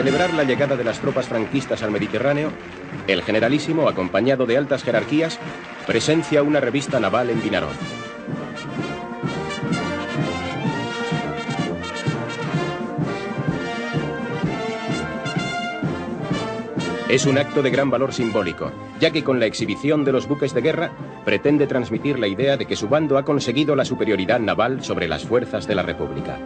celebrar la llegada de las tropas franquistas al Mediterráneo, el Generalísimo, acompañado de altas jerarquías, presencia una revista naval en Vinaròs. Es un acto de gran valor simbólico, ya que con la exhibición de los buques de guerra pretende transmitir la idea de que su bando ha conseguido la superioridad naval sobre las fuerzas de la República.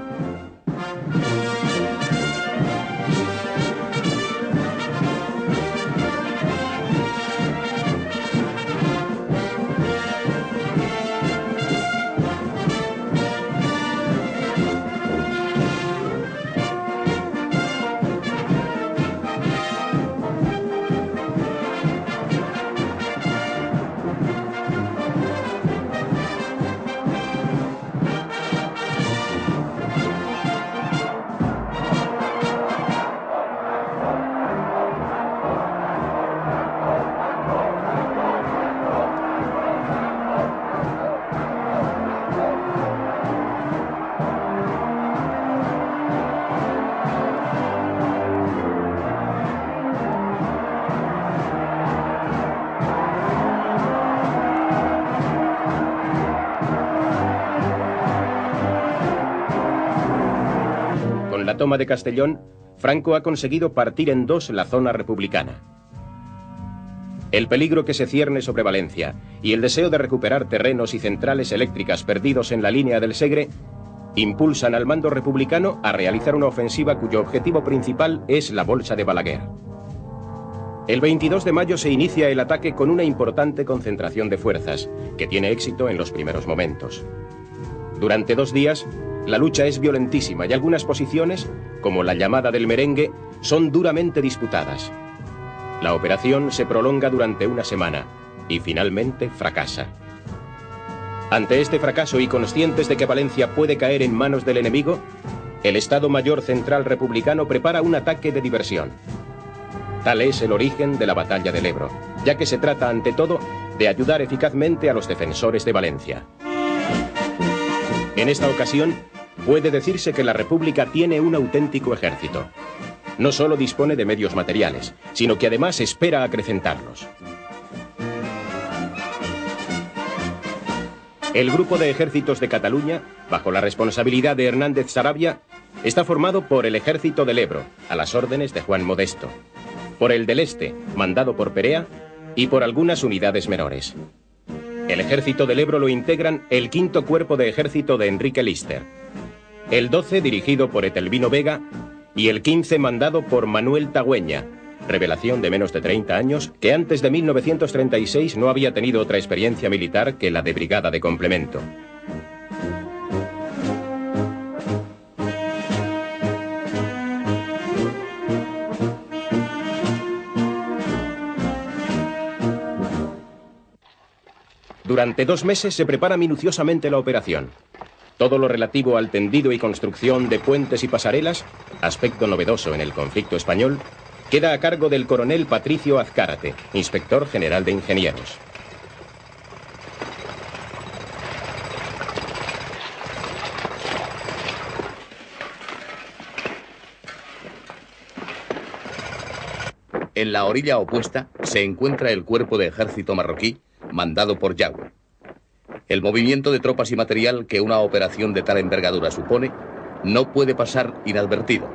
Con la toma de Castellón, Franco ha conseguido partir en dos la zona republicana. El peligro que se cierne sobre Valencia y el deseo de recuperar terrenos y centrales eléctricas perdidos en la línea del Segre impulsan al mando republicano a realizar una ofensiva cuyo objetivo principal es la Bolsa de Balaguer. El 22 de mayo se inicia el ataque con una importante concentración de fuerzas, que tiene éxito en los primeros momentos. Durante 2 días, la lucha es violentísima y algunas posiciones, como la llamada del Merengue, son duramente disputadas. La operación se prolonga durante una semana y finalmente fracasa. Ante este fracaso y conscientes de que Valencia puede caer en manos del enemigo, el Estado Mayor Central Republicano prepara un ataque de diversión. Tal es el origen de la batalla del Ebro, ya que se trata ante todo de ayudar eficazmente a los defensores de Valencia. En esta ocasión, puede decirse que la República tiene un auténtico ejército. No solo dispone de medios materiales, sino que además espera acrecentarlos. El Grupo de Ejércitos de Cataluña, bajo la responsabilidad de Hernández Sarabia, está formado por el Ejército del Ebro, a las órdenes de Juan Modesto, por el del Este, mandado por Perea, y por algunas unidades menores. El Ejército del Ebro lo integran el 5º Cuerpo de Ejército de Enrique Lister, el 12 dirigido por Etelvino Vega y el 15 mandado por Manuel Tagüeña, revelación de menos de 30 años que antes de 1936 no había tenido otra experiencia militar que la de brigada de complemento. Durante 2 meses se prepara minuciosamente la operación. Todo lo relativo al tendido y construcción de puentes y pasarelas, aspecto novedoso en el conflicto español, queda a cargo del coronel Patricio Azcárate, inspector general de ingenieros. En la orilla opuesta se encuentra el cuerpo de ejército marroquí, mandado por Yagüe. El movimiento de tropas y material que una operación de tal envergadura supone no puede pasar inadvertido,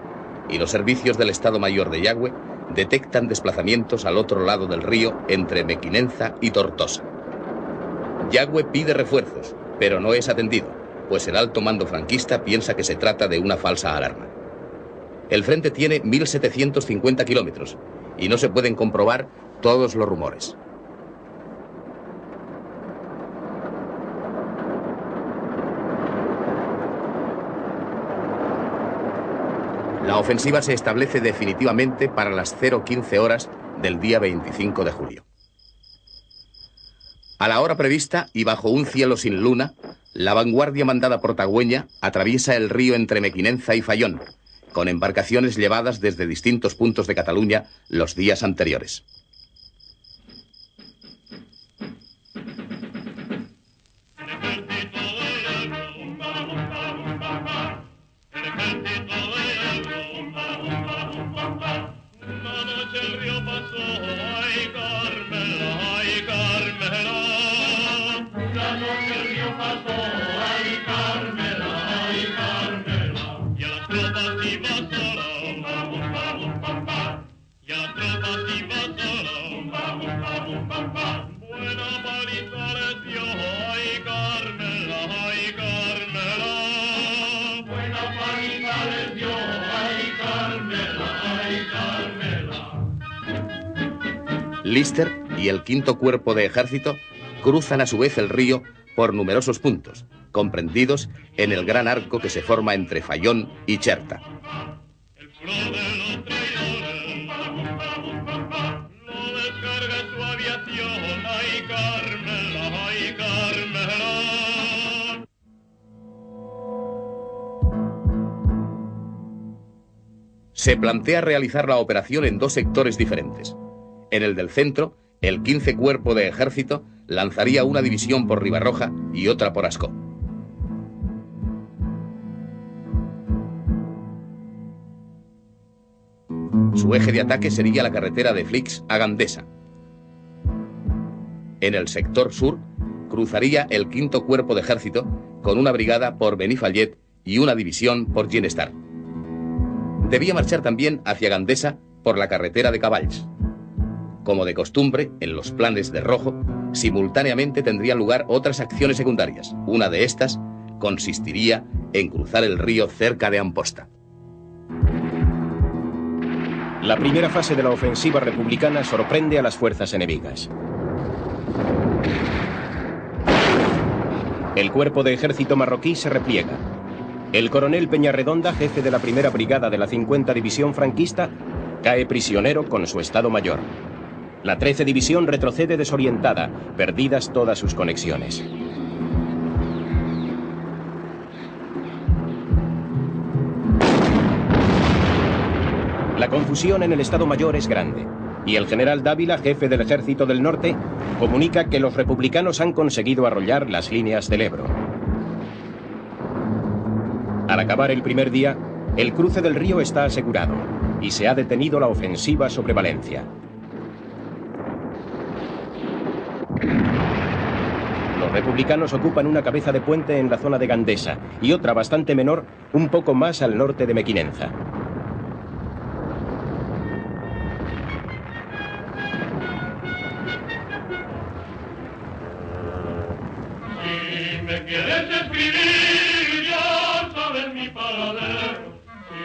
y los servicios del Estado Mayor de Yagüe detectan desplazamientos al otro lado del río entre Mequinenza y Tortosa. Yagüe pide refuerzos, pero no es atendido, pues el alto mando franquista piensa que se trata de una falsa alarma. El frente tiene 1.750 kilómetros y no se pueden comprobar todos los rumores. La ofensiva se establece definitivamente para las 0:15 horas del día 25 de julio. A la hora prevista y bajo un cielo sin luna, la vanguardia mandada por Tagüeña atraviesa el río entre Mequinenza y Fayón, con embarcaciones llevadas desde distintos puntos de Cataluña los días anteriores. Lister y el quinto cuerpo de ejército cruzan a su vez el río por numerosos puntos, comprendidos en el gran arco que se forma entre Fayón y Cherta. Se plantea realizar la operación en dos sectores diferentes. En el del centro, el 15 Cuerpo de Ejército lanzaría una división por Ribarroja y otra por Ascó. Su eje de ataque sería la carretera de Flix a Gandesa. En el sector sur, cruzaría el 5 Cuerpo de Ejército con una brigada por Benifallet y una división por Ginestar. Debía marchar también hacia Gandesa por la carretera de Cavalls. Como de costumbre, en los planes de Rojo, simultáneamente tendrían lugar otras acciones secundarias. Una de estas consistiría en cruzar el río cerca de Amposta. La primera fase de la ofensiva republicana sorprende a las fuerzas enemigas. El cuerpo de ejército marroquí se repliega. El coronel Peñarredonda, jefe de la primera brigada de la 50 División franquista, cae prisionero con su estado mayor. La 13 División retrocede desorientada, perdidas todas sus conexiones. La confusión en el Estado Mayor es grande, y el general Dávila, jefe del Ejército del Norte, comunica que los republicanos han conseguido arrollar las líneas del Ebro. Al acabar el primer día, el cruce del río está asegurado, y se ha detenido la ofensiva sobre Valencia. Los republicanos ocupan una cabeza de puente en la zona de Gandesa y otra bastante menor un poco más al norte de Mequinenza. Si me quieres escribir, ya sabes mi paradero. Si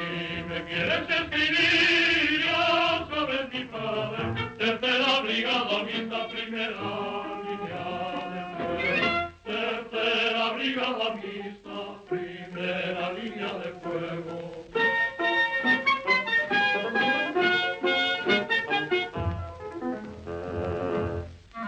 me quieres escribir, ya sabes mi paradero. Tercera brigada, mixta, primera línea de fuego. Tercera brigada mixta, primera línea de fuego.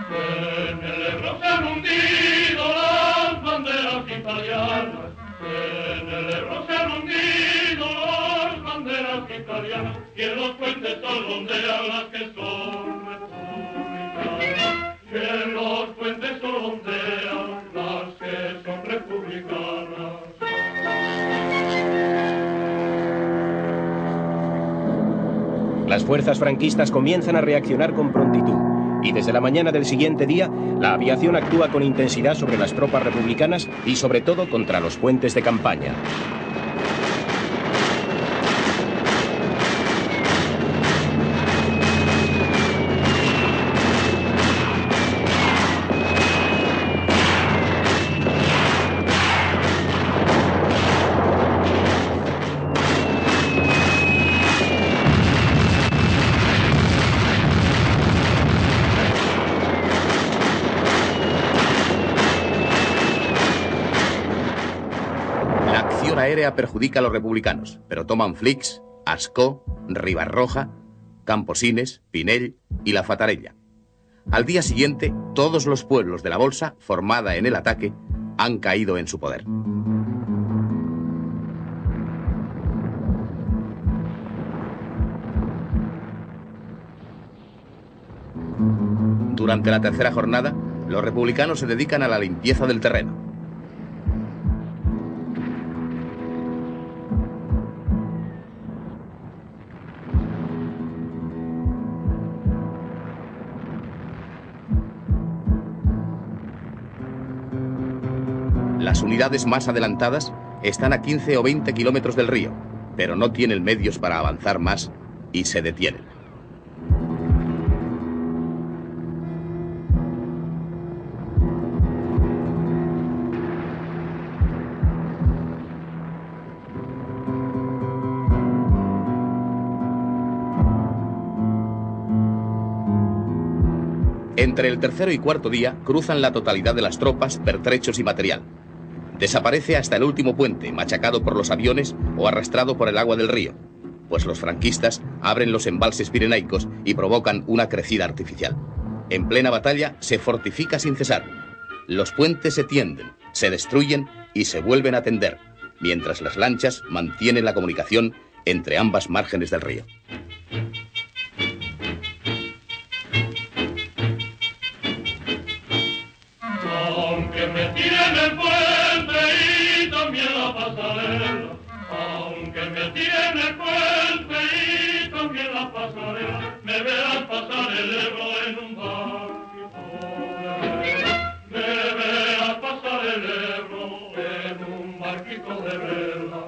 En el Ebro se han hundido las banderas italianas. En el Ebro se han hundido las banderas italianas. Y en los puentes ondea las que son republicanas. Y en los puentes ondean las que son republicanas. Las fuerzas franquistas comienzan a reaccionar con prontitud, y desde la mañana del siguiente día, la aviación actúa con intensidad sobre las tropas republicanas y sobre todo contra los puentes de campaña. Aérea perjudica a los republicanos, pero toman Flix, Ascó, Ribarroja, Camposines, Pinell y La Fatarella. Al día siguiente, todos los pueblos de la Bolsa, formada en el ataque, han caído en su poder. Durante la tercera jornada, los republicanos se dedican a la limpieza del terreno. Las unidades más adelantadas están a 15 o 20 kilómetros del río, pero no tienen medios para avanzar más y se detienen. Entre el tercero y cuarto día cruzan la totalidad de las tropas, pertrechos y material. Desaparece hasta el último puente, machacado por los aviones o arrastrado por el agua del río, pues los franquistas abren los embalses pirenaicos y provocan una crecida artificial. En plena batalla se fortifica sin cesar. Los puentes se tienden, se destruyen y se vuelven a tender, mientras las lanchas mantienen la comunicación entre ambas márgenes del río. Aunque me tiren el puente y también la pasarela, aunque me tiren el puente y también la pasarela, me verás pasar el Ebro en un barquito de vela, me verás pasar el Ebro en un barquito de vela.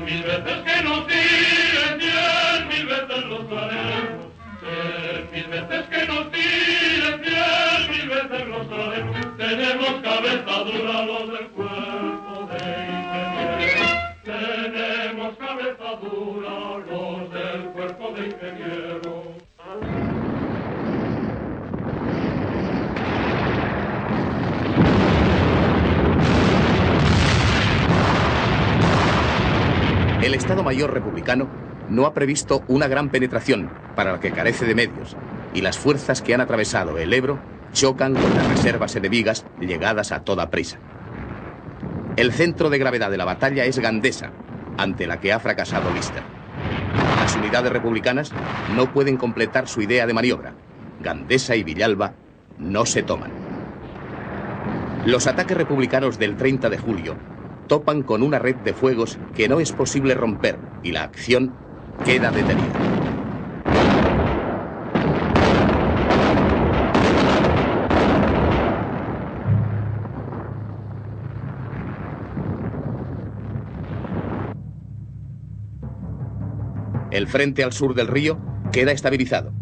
100.000 veces que nos tiren, 100.000 veces los haremos, 100.000 veces que nos tiren, 100.000 veces los haremos. Tenemos cabeza dura los del cuerpo de ingenieros, tenemos cabeza dura los del cuerpo de ingenieros. El Estado Mayor republicano no ha previsto una gran penetración, para la que carece de medios, y las fuerzas que han atravesado el Ebro chocan con las reservas enemigas llegadas a toda prisa. El centro de gravedad de la batalla es Gandesa, ante la que ha fracasado Lister. Las unidades republicanas no pueden completar su idea de maniobra. Gandesa y Villalba no se toman. Los ataques republicanos del 30 de julio topan con una red de fuegos que no es posible romper y la acción queda detenida. El frente al sur del río queda estabilizado.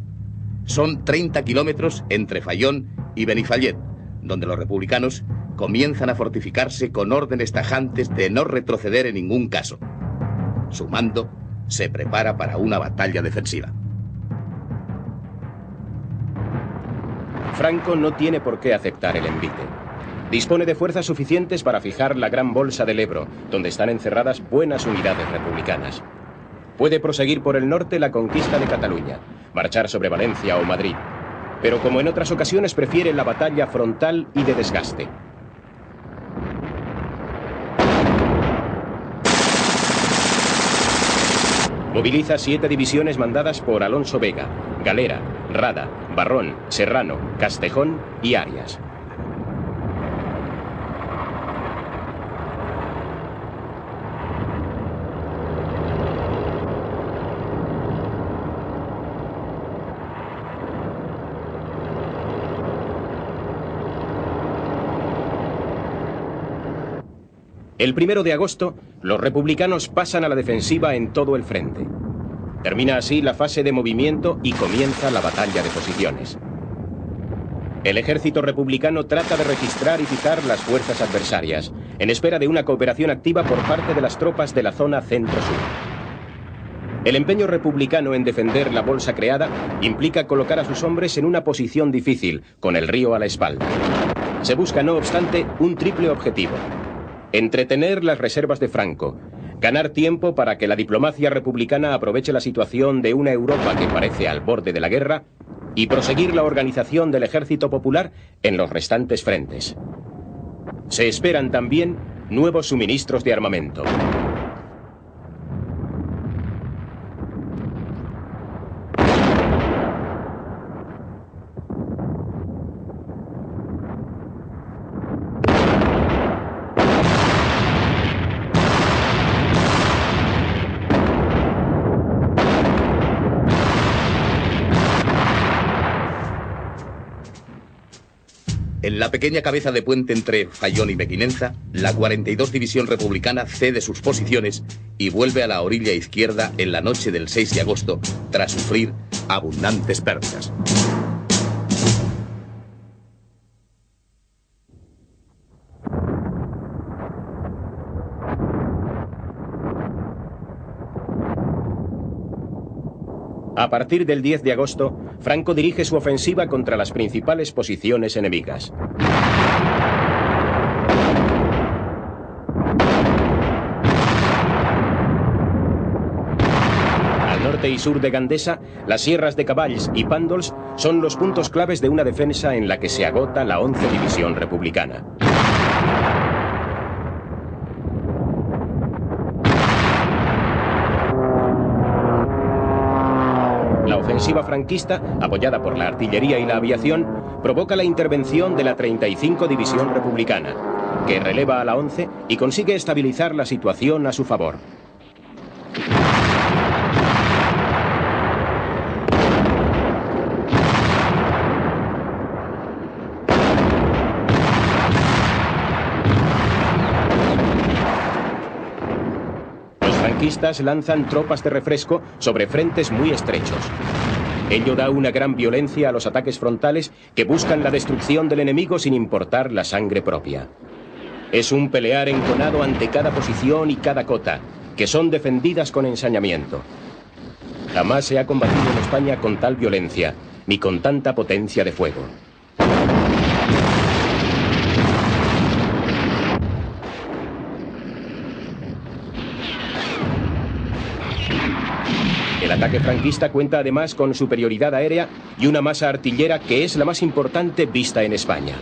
Son 30 kilómetros entre Fayón y Benifallet, donde los republicanos comienzan a fortificarse con órdenes tajantes de no retroceder en ningún caso. Su mando se prepara para una batalla defensiva. Franco no tiene por qué aceptar el envite. Dispone de fuerzas suficientes para fijar la gran bolsa del Ebro, donde están encerradas buenas unidades republicanas. Puede proseguir por el norte la conquista de Cataluña, marchar sobre Valencia o Madrid, pero como en otras ocasiones prefiere la batalla frontal y de desgaste. Moviliza 7 divisiones mandadas por Alonso Vega, Galera, Rada, Barrón, Serrano, Castejón y Arias. El 1 de agosto, los republicanos pasan a la defensiva en todo el frente. Termina así la fase de movimiento y comienza la batalla de posiciones. El ejército republicano trata de registrar y fijar las fuerzas adversarias, en espera de una cooperación activa por parte de las tropas de la zona centro-sur. El empeño republicano en defender la bolsa creada implica colocar a sus hombres en una posición difícil, con el río a la espalda. Se busca, no obstante, un triple objetivo: entretener las reservas de Franco, ganar tiempo para que la diplomacia republicana aproveche la situación de una Europa que parece al borde de la guerra y proseguir la organización del ejército popular en los restantes frentes. Se esperan también nuevos suministros de armamento. En la pequeña cabeza de puente entre Fayón y Mequinenza, la 42 División Republicana cede sus posiciones y vuelve a la orilla izquierda en la noche del 6 de agosto, tras sufrir abundantes pérdidas. A partir del 10 de agosto, Franco dirige su ofensiva contra las principales posiciones enemigas. Al norte y sur de Gandesa, las sierras de Cavalls y Pàndols son los puntos claves de una defensa en la que se agota la 11 División Republicana. La ofensiva franquista, apoyada por la artillería y la aviación, provoca la intervención de la 35 División Republicana, que releva a la 11 y consigue estabilizar la situación a su favor. Lanzan tropas de refresco sobre frentes muy estrechos. Ello da una gran violencia a los ataques frontales que buscan la destrucción del enemigo sin importar la sangre propia. Es un pelear enconado ante cada posición y cada cota, que son defendidas con ensañamiento. Jamás se ha combatido en España con tal violencia, ni con tanta potencia de fuego. El ataque franquista cuenta además con superioridad aérea y una masa artillera que es la más importante vista en España.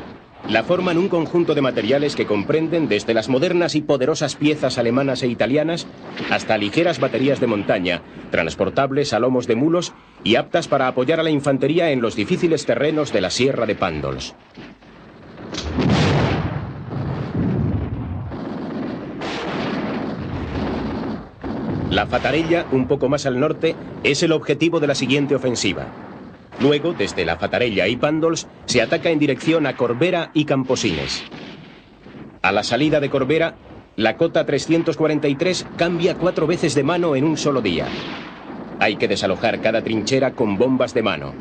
La forman un conjunto de materiales que comprenden desde las modernas y poderosas piezas alemanas e italianas hasta ligeras baterías de montaña, transportables a lomos de mulos y aptas para apoyar a la infantería en los difíciles terrenos de la Sierra de Pàndols. La Fatarella, un poco más al norte, es el objetivo de la siguiente ofensiva. Luego, desde la Fatarella y Pàndols, se ataca en dirección a Corbera y Camposines. A la salida de Corbera, la cota 343 cambia 4 veces de mano en un solo día. Hay que desalojar cada trinchera con bombas de mano.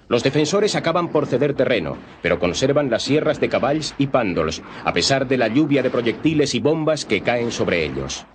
Los defensores acaban por ceder terreno, pero conservan las sierras de Cavalls y Pàndols, a pesar de la lluvia de proyectiles y bombas que caen sobre ellos.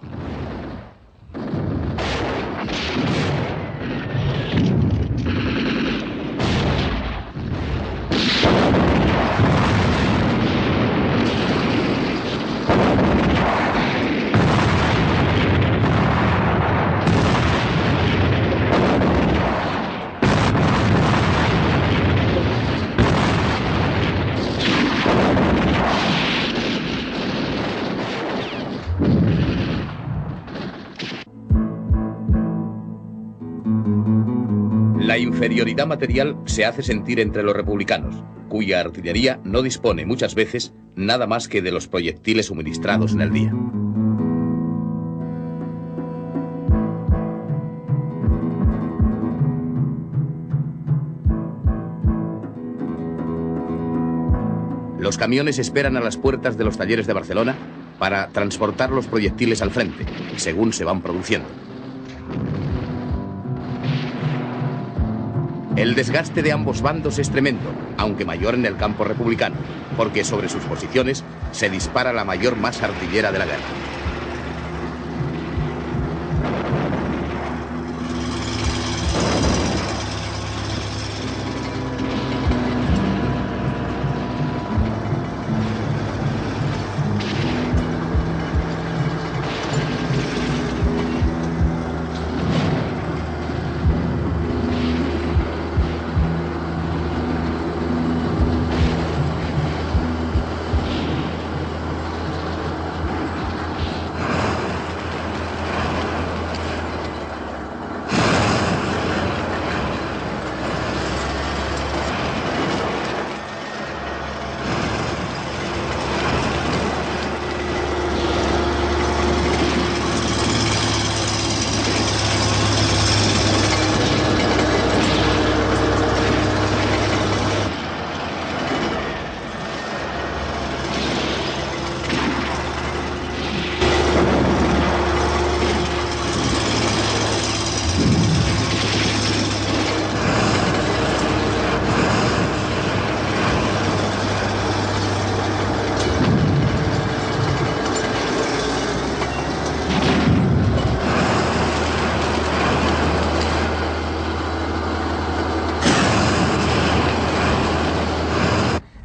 La inferioridad material se hace sentir entre los republicanos, cuya artillería no dispone muchas veces nada más que de los proyectiles suministrados en el día. Los camiones esperan a las puertas de los talleres de Barcelona para transportar los proyectiles al frente, según se van produciendo. El desgaste de ambos bandos es tremendo, aunque mayor en el campo republicano, porque sobre sus posiciones se dispara la mayor masa artillera de la guerra.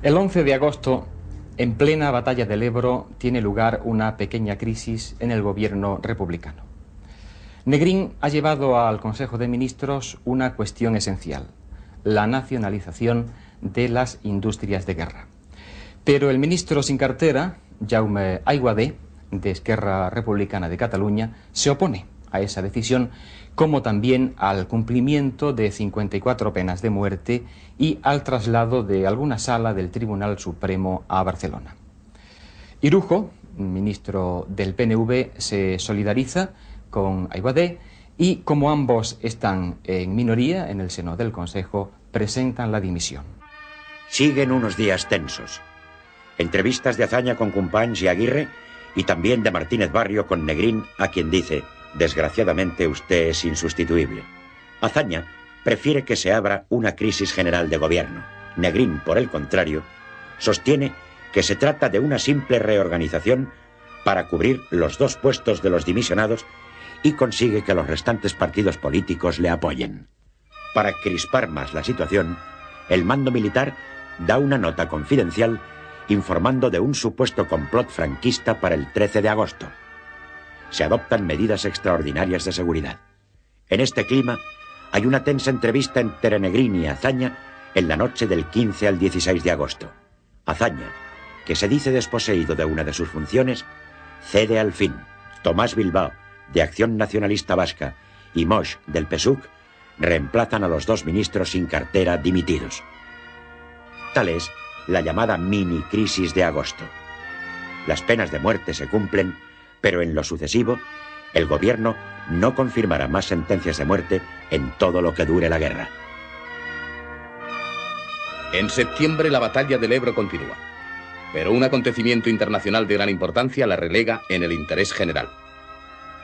El 11 de agosto, en plena batalla del Ebro, tiene lugar una pequeña crisis en el gobierno republicano. Negrín ha llevado al Consejo de Ministros una cuestión esencial: la nacionalización de las industrias de guerra. Pero el ministro sin cartera, Jaume Aiguadé, de Esquerra Republicana de Cataluña, se opone a esa decisión, como también al cumplimiento de 54 penas de muerte y al traslado de alguna sala del Tribunal Supremo a Barcelona. Irujo, ministro del PNV, se solidariza con Aiguadé y, como ambos están en minoría en el seno del Consejo, presentan la dimisión. Siguen unos días tensos. Entrevistas de Azaña con Companys y Aguirre, y también de Martínez Barrio con Negrín, a quien dice: desgraciadamente usted es insustituible. Azaña prefiere que se abra una crisis general de gobierno. Negrín, por el contrario, sostiene que se trata de una simple reorganización para cubrir los 2 puestos de los dimisionados y consigue que los restantes partidos políticos le apoyen. Para crispar más la situación, el mando militar da una nota confidencial informando de un supuesto complot franquista para el 13 de agosto. Se adoptan medidas extraordinarias de seguridad. En este clima, hay una tensa entrevista entre Negrín y Azaña en la noche del 15 al 16 de agosto. Azaña, que se dice desposeído de una de sus funciones, cede al fin. Tomás Bilbao, de Acción Nacionalista Vasca, y Moix, del PSUC, reemplazan a los 2 ministros sin cartera dimitidos. Tal es la llamada mini-crisis de agosto. Las penas de muerte se cumplen, pero en lo sucesivo, el gobierno no confirmará más sentencias de muerte en todo lo que dure la guerra. En septiembre la batalla del Ebro continúa, pero un acontecimiento internacional de gran importancia la relega en el interés general.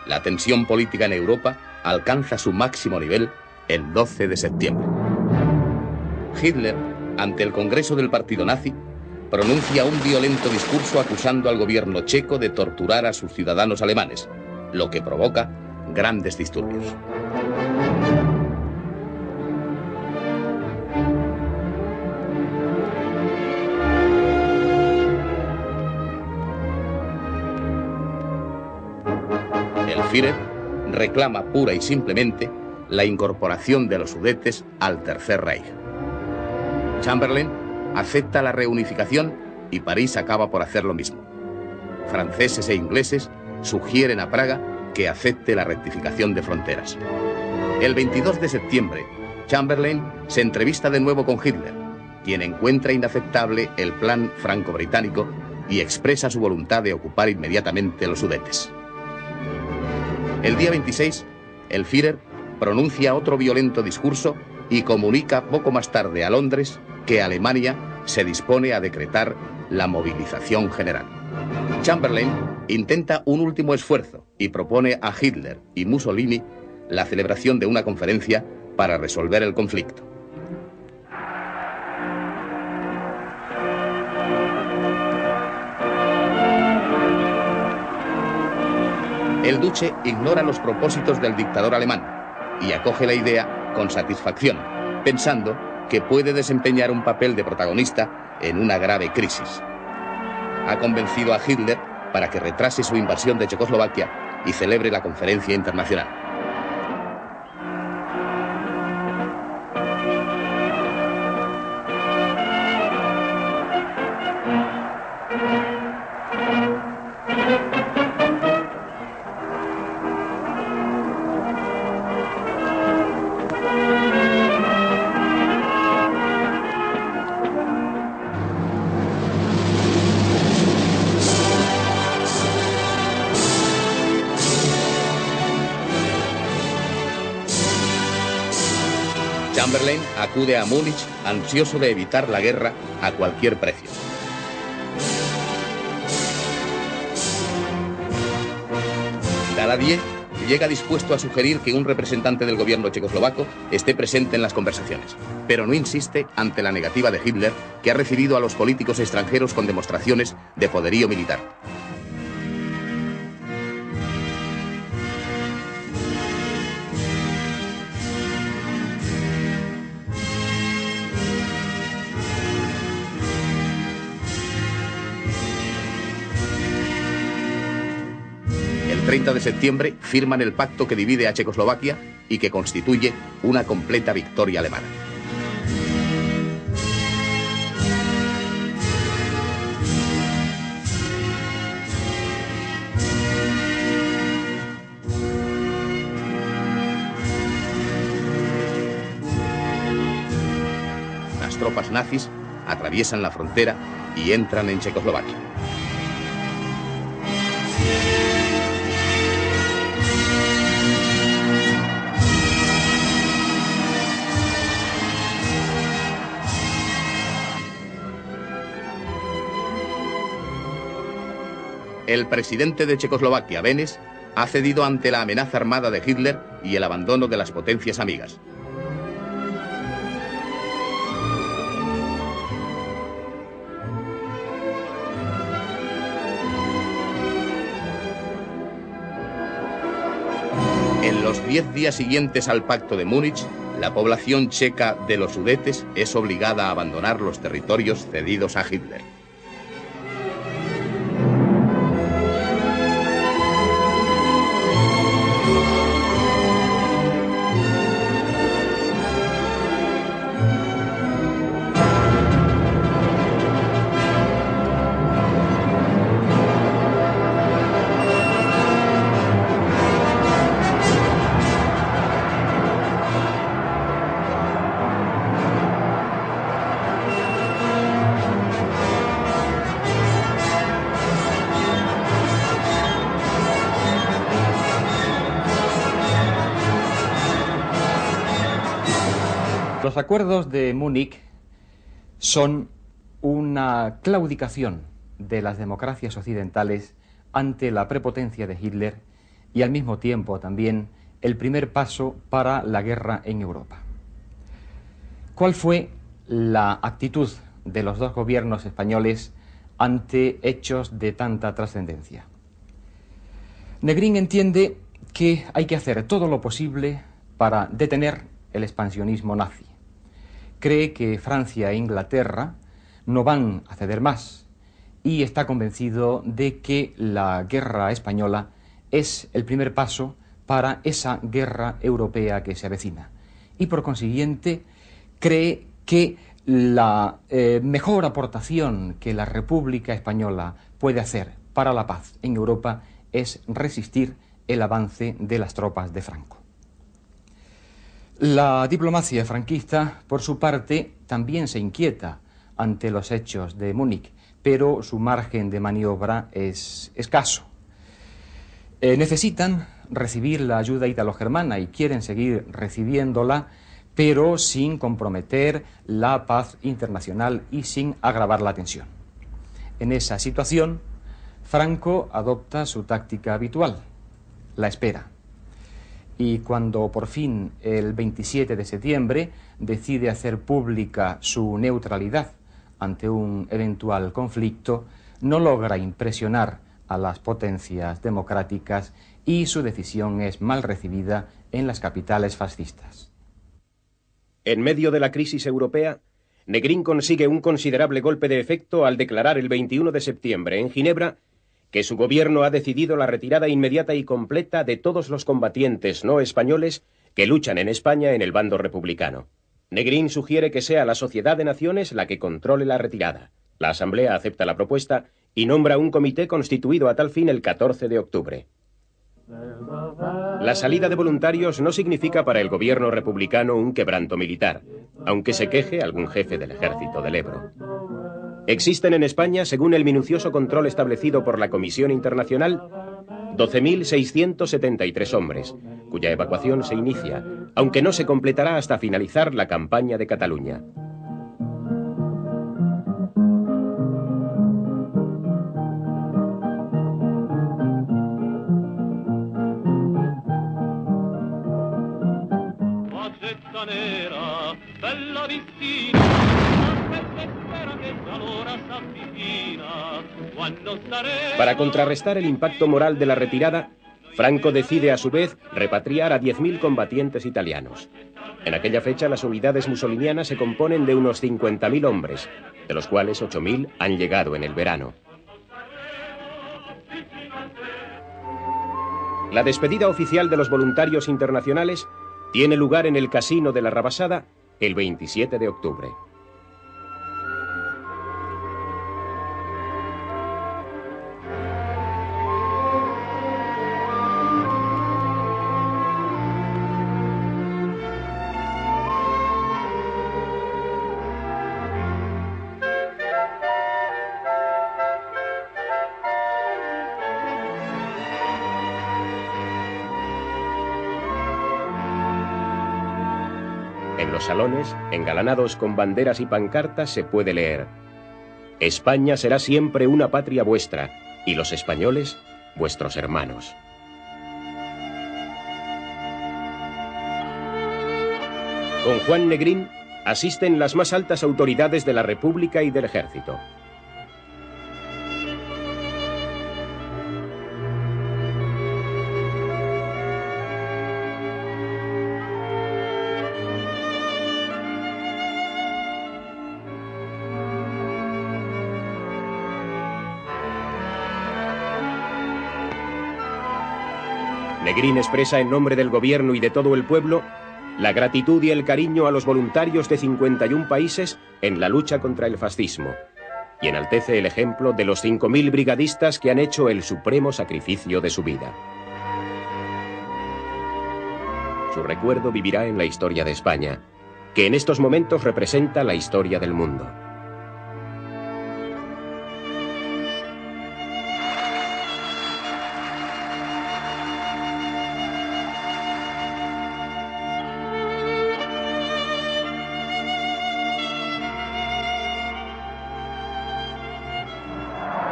La tensión política en Europa alcanza su máximo nivel el 12 de septiembre. Hitler, ante el Congreso del Partido Nazi, pronuncia un violento discurso acusando al gobierno checo de torturar a sus ciudadanos alemanes, lo que provoca grandes disturbios. El Führer reclama pura y simplemente la incorporación de los Sudetes al Tercer Reich. Chamberlain acepta la reunificación y París acaba por hacer lo mismo. Franceses e ingleses sugieren a Praga que acepte la rectificación de fronteras. El 22 de septiembre, Chamberlain se entrevista de nuevo con Hitler, quien encuentra inaceptable el plan franco-británico y expresa su voluntad de ocupar inmediatamente los Sudetes. El día 26, el Führer pronuncia otro violento discurso y comunica poco más tarde a Londres que Alemania se dispone a decretar la movilización general. Chamberlain intenta un último esfuerzo y propone a Hitler y Mussolini la celebración de una conferencia para resolver el conflicto. El duce ignora los propósitos del dictador alemán y acoge la idea con satisfacción, pensando que puede desempeñar un papel de protagonista en una grave crisis. Ha convencido a Hitler para que retrase su invasión de Checoslovaquia y celebre la conferencia internacional. Chamberlain acude a Múnich ansioso de evitar la guerra a cualquier precio. Daladier llega dispuesto a sugerir que un representante del gobierno checoslovaco esté presente en las conversaciones, pero no insiste ante la negativa de Hitler, que ha recibido a los políticos extranjeros con demostraciones de poderío militar. 30 de septiembre firman el pacto que divide a Checoslovaquia y que constituye una completa victoria alemana. Las tropas nazis atraviesan la frontera y entran en Checoslovaquia. El presidente de Checoslovaquia, Benes, ha cedido ante la amenaza armada de Hitler y el abandono de las potencias amigas. En los 10 días siguientes al Pacto de Múnich, la población checa de los Sudetes es obligada a abandonar los territorios cedidos a Hitler. Los acuerdos de Múnich son una claudicación de las democracias occidentales ante la prepotencia de Hitler y al mismo tiempo también el primer paso para la guerra en Europa. ¿Cuál fue la actitud de los dos gobiernos españoles ante hechos de tanta trascendencia? Negrín entiende que hay que hacer todo lo posible para detener el expansionismo nazi. Cree que Francia e Inglaterra no van a ceder más y está convencido de que la guerra española es el primer paso para esa guerra europea que se avecina. Y por consiguiente cree que la mejor aportación que la República Española puede hacer para la paz en Europa es resistir el avance de las tropas de Franco. La diplomacia franquista, por su parte, también se inquieta ante los hechos de Múnich, pero su margen de maniobra es escaso. Necesitan recibir la ayuda italo-germana y quieren seguir recibiéndola, pero sin comprometer la paz internacional y sin agravar la tensión. En esa situación, Franco adopta su táctica habitual, la espera. Y cuando por fin el 27 de septiembre decide hacer pública su neutralidad ante un eventual conflicto, no logra impresionar a las potencias democráticas y su decisión es mal recibida en las capitales fascistas. En medio de la crisis europea, Negrín consigue un considerable golpe de efecto al declarar el 21 de septiembre en Ginebra que su gobierno ha decidido la retirada inmediata y completa de todos los combatientes no españoles que luchan en España en el bando republicano. Negrín sugiere que sea la Sociedad de Naciones la que controle la retirada. La Asamblea acepta la propuesta y nombra un comité constituido a tal fin el 14 de octubre. La salida de voluntarios no significa para el gobierno republicano un quebranto militar, aunque se queje algún jefe del ejército del Ebro. Existen en España, según el minucioso control establecido por la Comisión Internacional, 12.673 hombres, cuya evacuación se inicia, aunque no se completará hasta finalizar la campaña de Cataluña. Para contrarrestar el impacto moral de la retirada, Franco decide a su vez repatriar a 10.000 combatientes italianos. En aquella fecha las unidades musolinianas se componen de unos 50.000 hombres, de los cuales 8.000 han llegado en el verano. La despedida oficial de los voluntarios internacionales tiene lugar en el Casino de la Rabasada el 27 de octubre. En los salones, engalanados con banderas y pancartas, se puede leer: España será siempre una patria vuestra, y los españoles, vuestros hermanos. Con Juan Negrín asisten las más altas autoridades de la República y del Ejército. Negrín expresa en nombre del gobierno y de todo el pueblo la gratitud y el cariño a los voluntarios de 51 países en la lucha contra el fascismo, y enaltece el ejemplo de los 5.000 brigadistas que han hecho el supremo sacrificio de su vida. Su recuerdo vivirá en la historia de España, que en estos momentos representa la historia del mundo.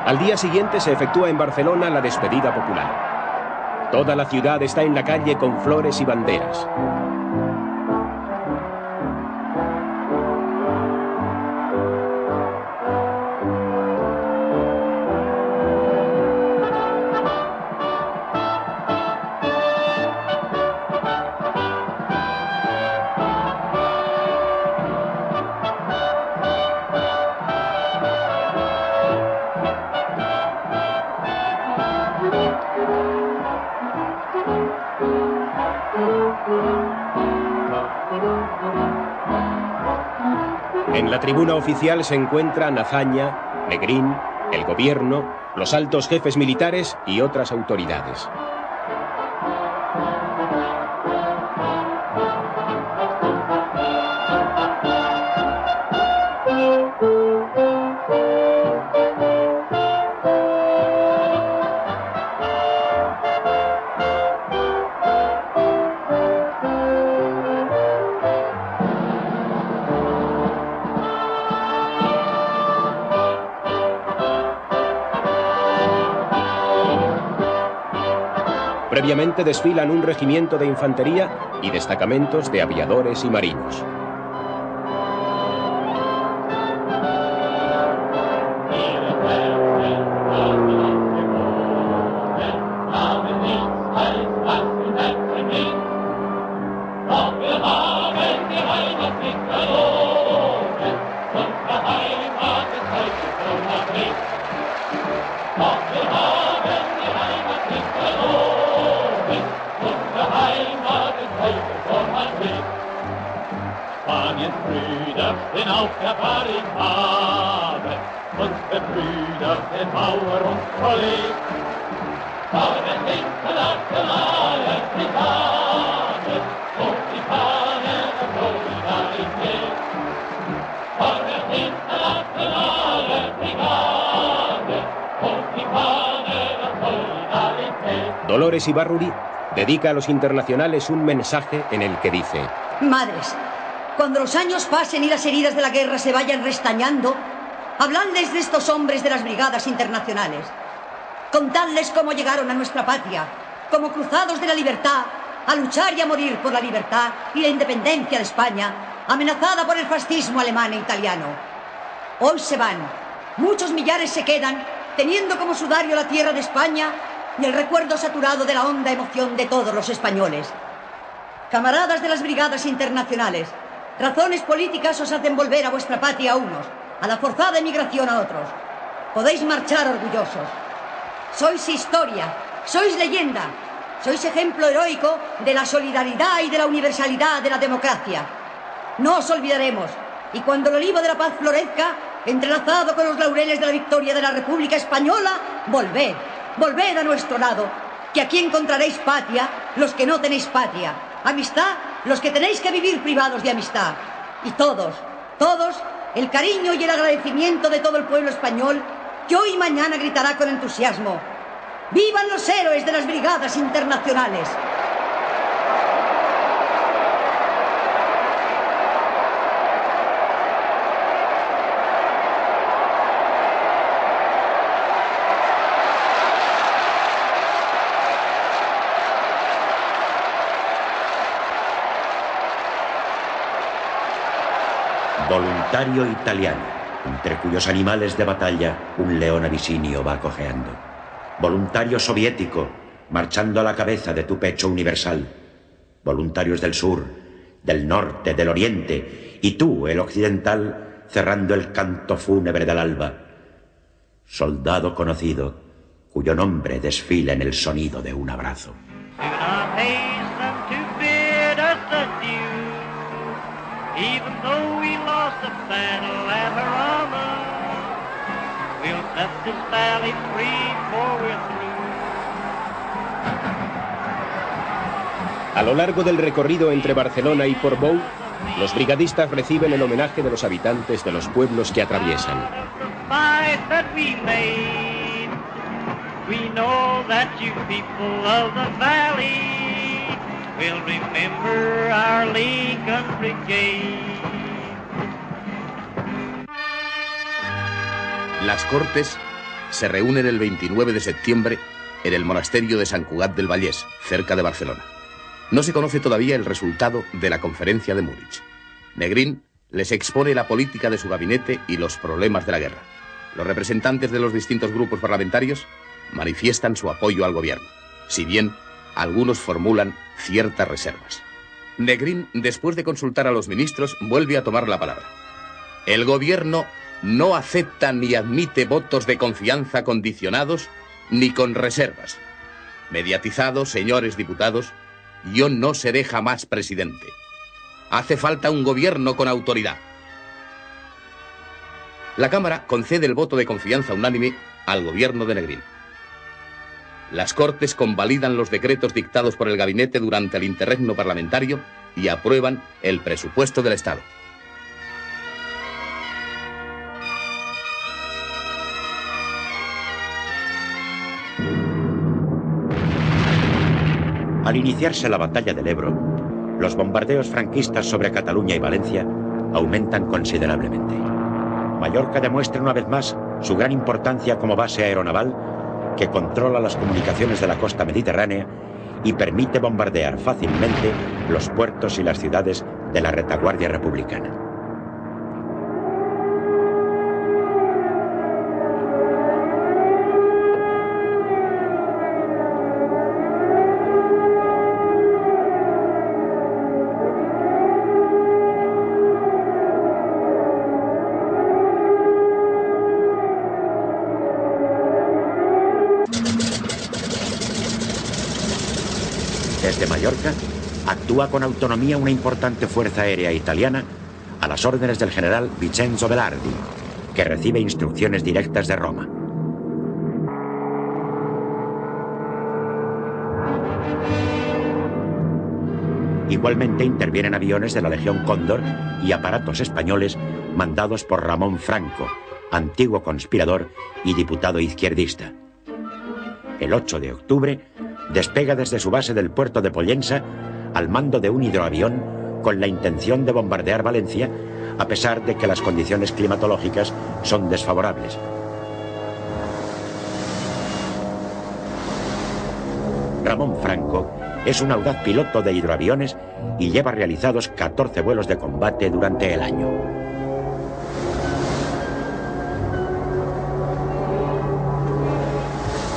Al día siguiente se efectúa en Barcelona la despedida popular. Toda la ciudad está en la calle con flores y banderas. En la tribuna oficial se encuentran Azaña, Negrín, el gobierno, los altos jefes militares y otras autoridades. Previamente desfilan un regimiento de infantería y destacamentos de aviadores y marinos. Dolores Ibárruri dedica a los internacionales un mensaje en el que dice: Madres, cuando los años pasen y las heridas de la guerra se vayan restañando, habladles de estos hombres de las brigadas internacionales. Contadles cómo llegaron a nuestra patria, como cruzados de la libertad, a luchar y a morir por la libertad y la independencia de España, amenazada por el fascismo alemán e italiano. Hoy se van, muchos millares se quedan, teniendo como sudario la tierra de España y el recuerdo saturado de la honda emoción de todos los españoles. Camaradas de las brigadas internacionales, razones políticas os hacen volver a vuestra patria a unos, a la forzada emigración a otros. Podéis marchar orgullosos. Sois historia, sois leyenda, Sois ejemplo heroico de la solidaridad y de la universalidad de la democracia. No os olvidaremos. Y cuando el olivo de la paz florezca, entrelazado con los laureles de la victoria de la República Española, volved a nuestro lado, que aquí encontraréis patria los que no tenéis patria, amistad los que tenéis que vivir privados de amistad. Y todos, el cariño y el agradecimiento de todo el pueblo español, que hoy y mañana gritará con entusiasmo: ¡vivan los héroes de las brigadas internacionales! Voluntario italiano, entre cuyos animales de batalla un león abisinio va cojeando. Voluntario soviético, marchando a la cabeza de tu pecho universal. Voluntarios del sur, del norte, del oriente, y tú, el occidental, cerrando el canto fúnebre del alba. Soldado conocido, cuyo nombre desfila en el sonido de un abrazo. Even though we lost the battle at Jarama, we'll set this valley free before we're through. A lo largo del recorrido entre Barcelona y Portbou, los brigadistas reciben el homenaje de los habitantes de los pueblos que atraviesan. We know that you people of the valley will remember our Lincoln Brigade. Las Cortes se reúnen el 29 de septiembre en el monasterio de Sant Cugat del Vallès, cerca de Barcelona. No se conoce todavía el resultado de la conferencia de Múnich. Negrín les expone la política de su gabinete y los problemas de la guerra. Los representantes de los distintos grupos parlamentarios manifiestan su apoyo al gobierno, si bien algunos formulan ciertas reservas. Negrín, después de consultar a los ministros, vuelve a tomar la palabra. El gobierno no acepta ni admite votos de confianza condicionados ni con reservas. Mediatizados, señores diputados, yo no seré jamás presidente. Hace falta un gobierno con autoridad. La Cámara concede el voto de confianza unánime al gobierno de Negrín. Las Cortes convalidan los decretos dictados por el gabinete durante el interregno parlamentario y aprueban el presupuesto del Estado. Al iniciarse la batalla del Ebro, los bombardeos franquistas sobre Cataluña y Valencia aumentan considerablemente. Mallorca demuestra una vez más su gran importancia como base aeronaval que controla las comunicaciones de la costa mediterránea y permite bombardear fácilmente los puertos y las ciudades de la retaguardia republicana. Desde Mallorca, actúa con autonomía una importante fuerza aérea italiana a las órdenes del general Vincenzo Velardi, que recibe instrucciones directas de Roma. Igualmente intervienen aviones de la Legión Cóndor y aparatos españoles mandados por Ramón Franco, antiguo conspirador y diputado izquierdista. El 8 de octubre, despega desde su base del puerto de Pollensa al mando de un hidroavión con la intención de bombardear Valencia, a pesar de que las condiciones climatológicas son desfavorables. Ramón Franco es un audaz piloto de hidroaviones y lleva realizados 14 vuelos de combate durante el año.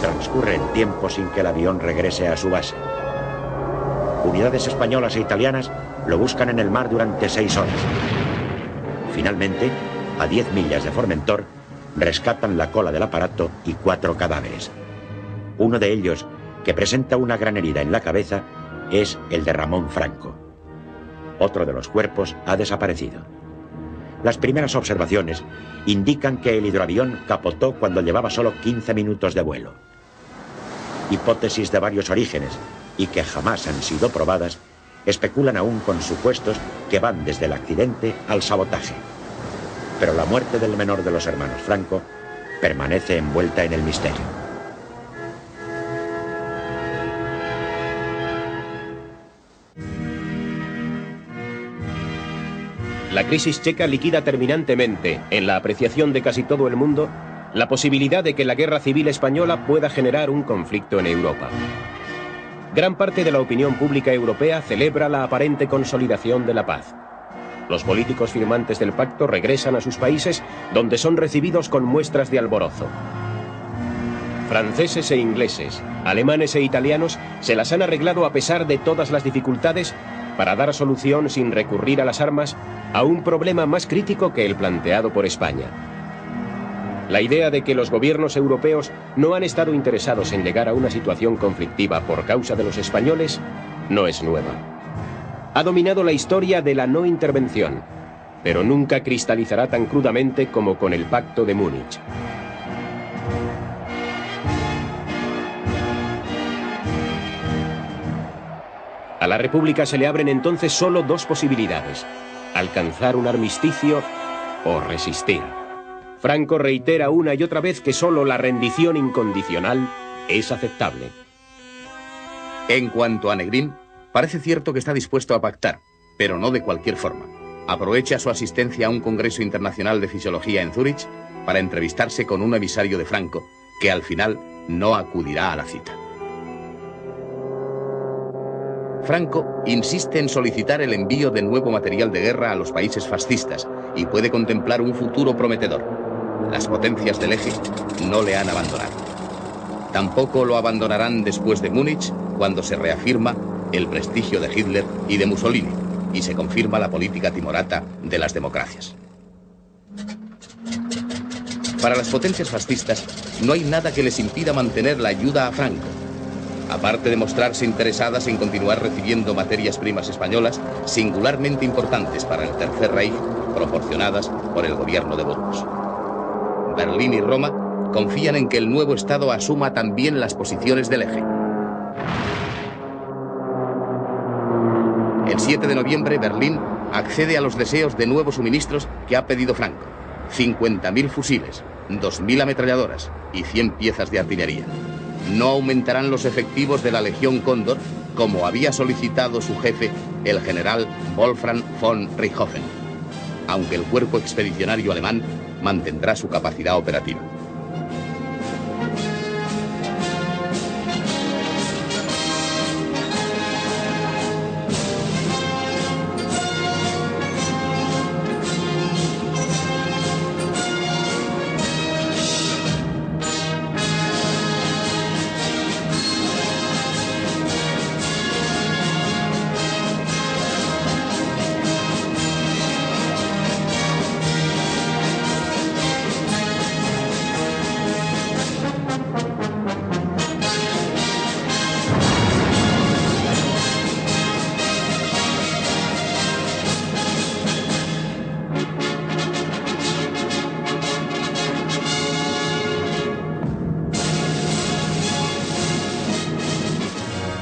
Transcurre el tiempo sin que el avión regrese a su base. Unidades españolas e italianas lo buscan en el mar durante 6 horas. Finalmente, a 10 millas de Formentor, rescatan la cola del aparato y 4 cadáveres. Uno de ellos, que presenta una gran herida en la cabeza, es el de Ramón Franco. Otro de los cuerpos ha desaparecido. Las primeras observaciones indican que el hidroavión capotó cuando llevaba solo 15 minutos de vuelo. Hipótesis de varios orígenes y que jamás han sido probadas especulan aún con supuestos que van desde el accidente al sabotaje. Pero la muerte del menor de los hermanos Franco permanece envuelta en el misterio. La crisis checa liquida terminantemente, en la apreciación de casi todo el mundo, la posibilidad de que la guerra civil española pueda generar un conflicto en Europa. Gran parte de la opinión pública europea celebra la aparente consolidación de la paz. Los políticos firmantes del pacto regresan a sus países, donde son recibidos con muestras de alborozo. Franceses e ingleses, alemanes e italianos se las han arreglado a pesar de todas las dificultades para dar solución sin recurrir a las armas a un problema más crítico que el planteado por España. La idea de que los gobiernos europeos no han estado interesados en llegar a una situación conflictiva por causa de los españoles no es nueva. Ha dominado la historia de la no intervención, pero nunca cristalizará tan crudamente como con el Pacto de Múnich. A la República se le abren entonces solo dos posibilidades: alcanzar un armisticio o resistir. Franco reitera una y otra vez que solo la rendición incondicional es aceptable. En cuanto a Negrín, parece cierto que está dispuesto a pactar, pero no de cualquier forma. Aprovecha su asistencia a un congreso internacional de fisiología en Zúrich para entrevistarse con un emisario de Franco, que al final no acudirá a la cita. Franco insiste en solicitar el envío de nuevo material de guerra a los países fascistas y puede contemplar un futuro prometedor. Las potencias del eje no le han abandonado. Tampoco lo abandonarán después de Múnich, cuando se reafirma el prestigio de Hitler y de Mussolini y se confirma la política timorata de las democracias. Para las potencias fascistas no hay nada que les impida mantener la ayuda a Franco. Aparte de mostrarse interesadas en continuar recibiendo materias primas españolas singularmente importantes para el Tercer Reich, proporcionadas por el gobierno de Burgos. Berlín y Roma confían en que el nuevo Estado asuma también las posiciones del eje. El 7 de noviembre, Berlín accede a los deseos de nuevos suministros que ha pedido Franco: 50.000 fusiles, 2.000 ametralladoras y 100 piezas de artillería. No aumentarán los efectivos de la Legión Cóndor, como había solicitado su jefe, el general Wolfram von Richthofen, aunque el cuerpo expedicionario alemán mantendrá su capacidad operativa.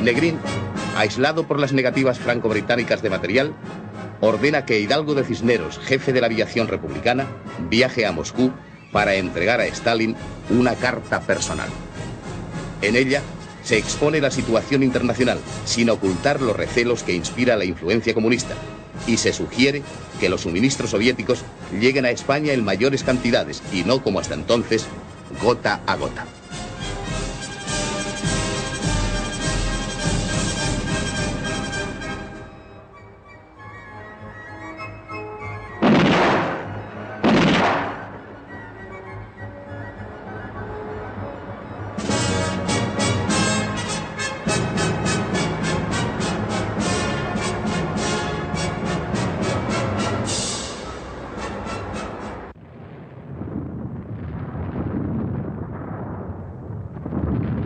Negrín, aislado por las negativas franco-británicas de material, ordena que Hidalgo de Cisneros, jefe de la aviación republicana, viaje a Moscú para entregar a Stalin una carta personal. En ella se expone la situación internacional, sin ocultar los recelos que inspira la influencia comunista, y se sugiere que los suministros soviéticos lleguen a España en mayores cantidades y no como hasta entonces, gota a gota.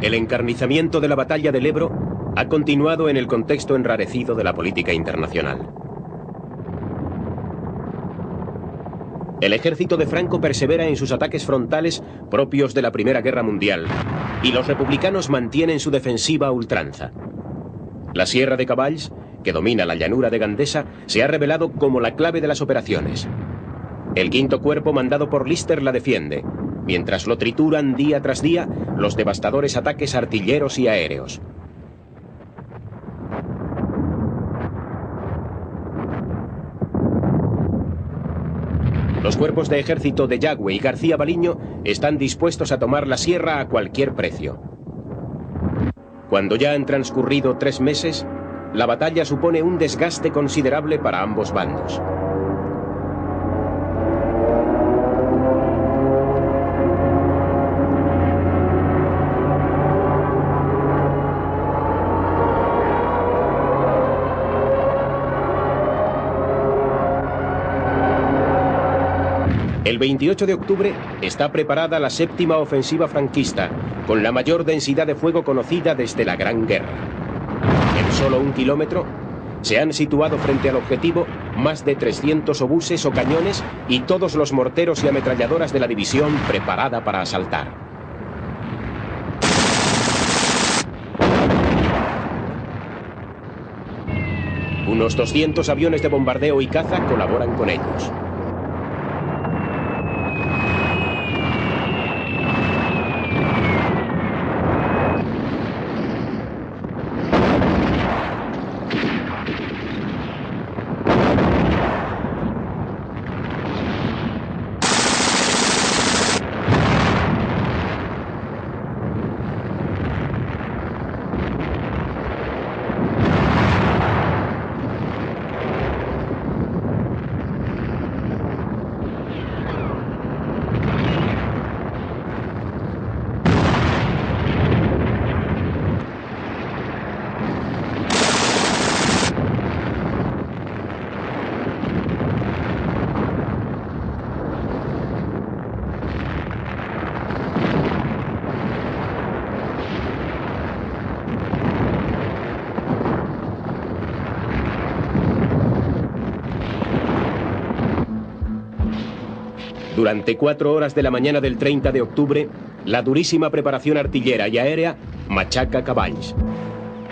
el encarnizamiento de la batalla del Ebro ha continuado en el contexto enrarecido de la política internacional. El ejército de Franco persevera en sus ataques frontales propios de la Primera Guerra Mundial y los republicanos mantienen su defensiva a ultranza. La Sierra de Cavalls, que domina la llanura de Gandesa, se ha revelado como la clave de las operaciones. El quinto cuerpo mandado por Lister la defiende, mientras lo trituran día tras día los devastadores ataques artilleros y aéreos. Los cuerpos de ejército de Yagüe y García Baliño están dispuestos a tomar la sierra a cualquier precio. Cuando ya han transcurrido 3 meses, la batalla supone un desgaste considerable para ambos bandos. El 28 de octubre está preparada la 7ª ofensiva franquista, con la mayor densidad de fuego conocida desde la Gran Guerra. En solo 1 kilómetro se han situado frente al objetivo más de 300 obuses o cañones y todos los morteros y ametralladoras de la división preparada para asaltar. Unos 200 aviones de bombardeo y caza colaboran con ellos. Durante 4 horas de la mañana del 30 de octubre, la durísima preparación artillera y aérea machaca Cavalls.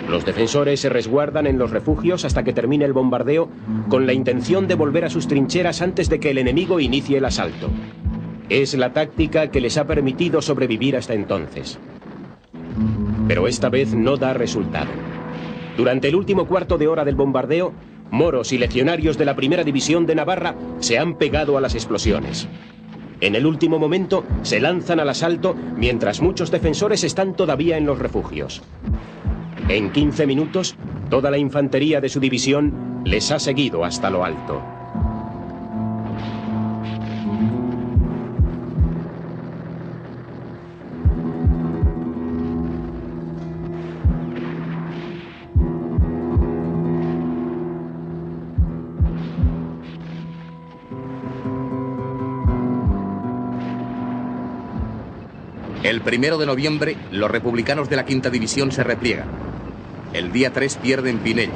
Los defensores se resguardan en los refugios hasta que termine el bombardeo, con la intención de volver a sus trincheras antes de que el enemigo inicie el asalto. Es la táctica que les ha permitido sobrevivir hasta entonces. Pero esta vez no da resultado. Durante el último cuarto de hora del bombardeo, moros y legionarios de la Primera División de Navarra se han pegado a las explosiones. En el último momento se lanzan al asalto mientras muchos defensores están todavía en los refugios. En 15 minutos, toda la infantería de su división les ha seguido hasta lo alto. El 1 de noviembre, los republicanos de la Quinta División se repliegan. El día 3 pierden Pinell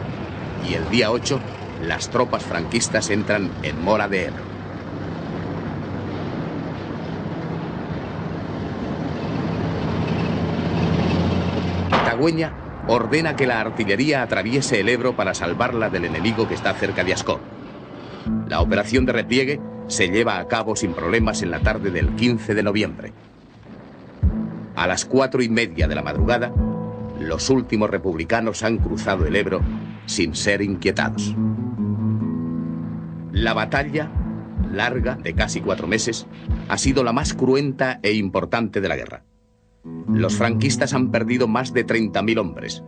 y el día 8 las tropas franquistas entran en Mora de Ebro. Tagüeña ordena que la artillería atraviese el Ebro para salvarla del enemigo que está cerca de Ascó. La operación de repliegue se lleva a cabo sin problemas en la tarde del 15 de noviembre. A las 4:30 de la madrugada, los últimos republicanos han cruzado el Ebro sin ser inquietados. La batalla, larga, de casi 4 meses, ha sido la más cruenta e importante de la guerra. Los franquistas han perdido más de 30.000 hombres,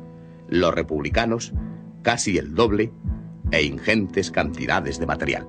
los republicanos casi el doble e ingentes cantidades de material.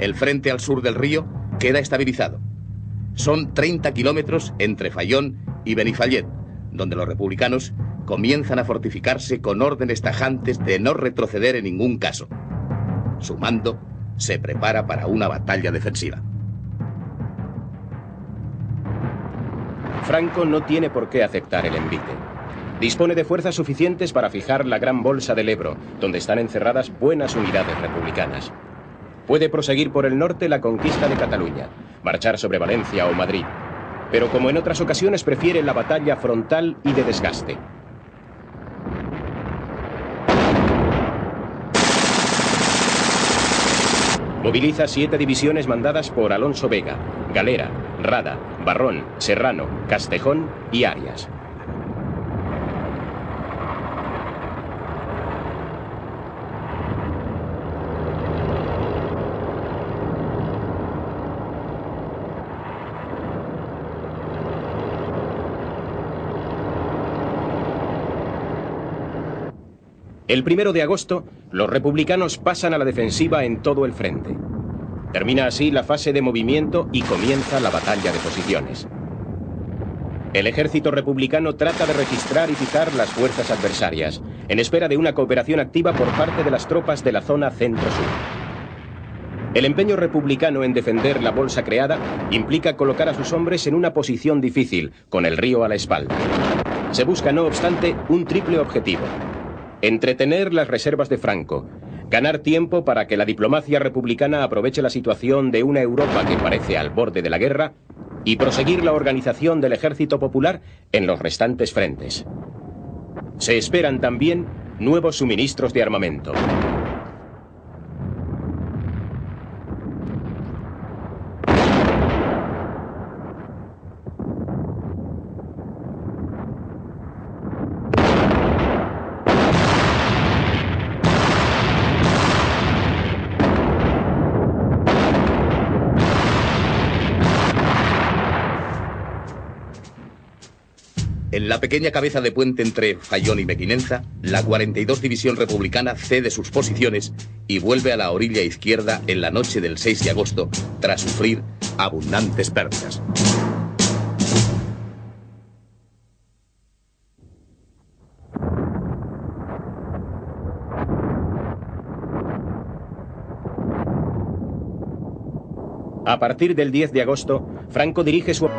El frente al sur del río queda estabilizado. Son 30 kilómetros entre Fayón y Benifallet, donde los republicanos comienzan a fortificarse con órdenes tajantes de no retroceder en ningún caso. Su mando se prepara para una batalla defensiva. Franco no tiene por qué aceptar el envite. Dispone de fuerzas suficientes para fijar la gran bolsa del Ebro, donde están encerradas buenas unidades republicanas. Puede proseguir por el norte la conquista de Cataluña, marchar sobre Valencia o Madrid, pero como en otras ocasiones prefiere la batalla frontal y de desgaste. Moviliza 7 divisiones mandadas por Alonso Vega, Galera, Rada, Barrón, Serrano, Castejón y Arias. El 1 de agosto, los republicanos pasan a la defensiva en todo el frente. Termina así la fase de movimiento y comienza la batalla de posiciones. El ejército republicano trata de registrar y fijar las fuerzas adversarias, en espera de una cooperación activa por parte de las tropas de la zona centro-sur. El empeño republicano en defender la bolsa creada implica colocar a sus hombres en una posición difícil, con el río a la espalda. Se busca, no obstante, un triple objetivo: entretener las reservas de Franco, ganar tiempo para que la diplomacia republicana aproveche la situación de una Europa que parece al borde de la guerra y proseguir la organización del ejército popular en los restantes frentes. Se esperan también nuevos suministros de armamento. En la pequeña cabeza de puente entre Fayón y Mequinenza, la 42 División Republicana cede sus posiciones y vuelve a la orilla izquierda en la noche del 6 de agosto, tras sufrir abundantes pérdidas. A partir del 10 de agosto, Franco dirige su...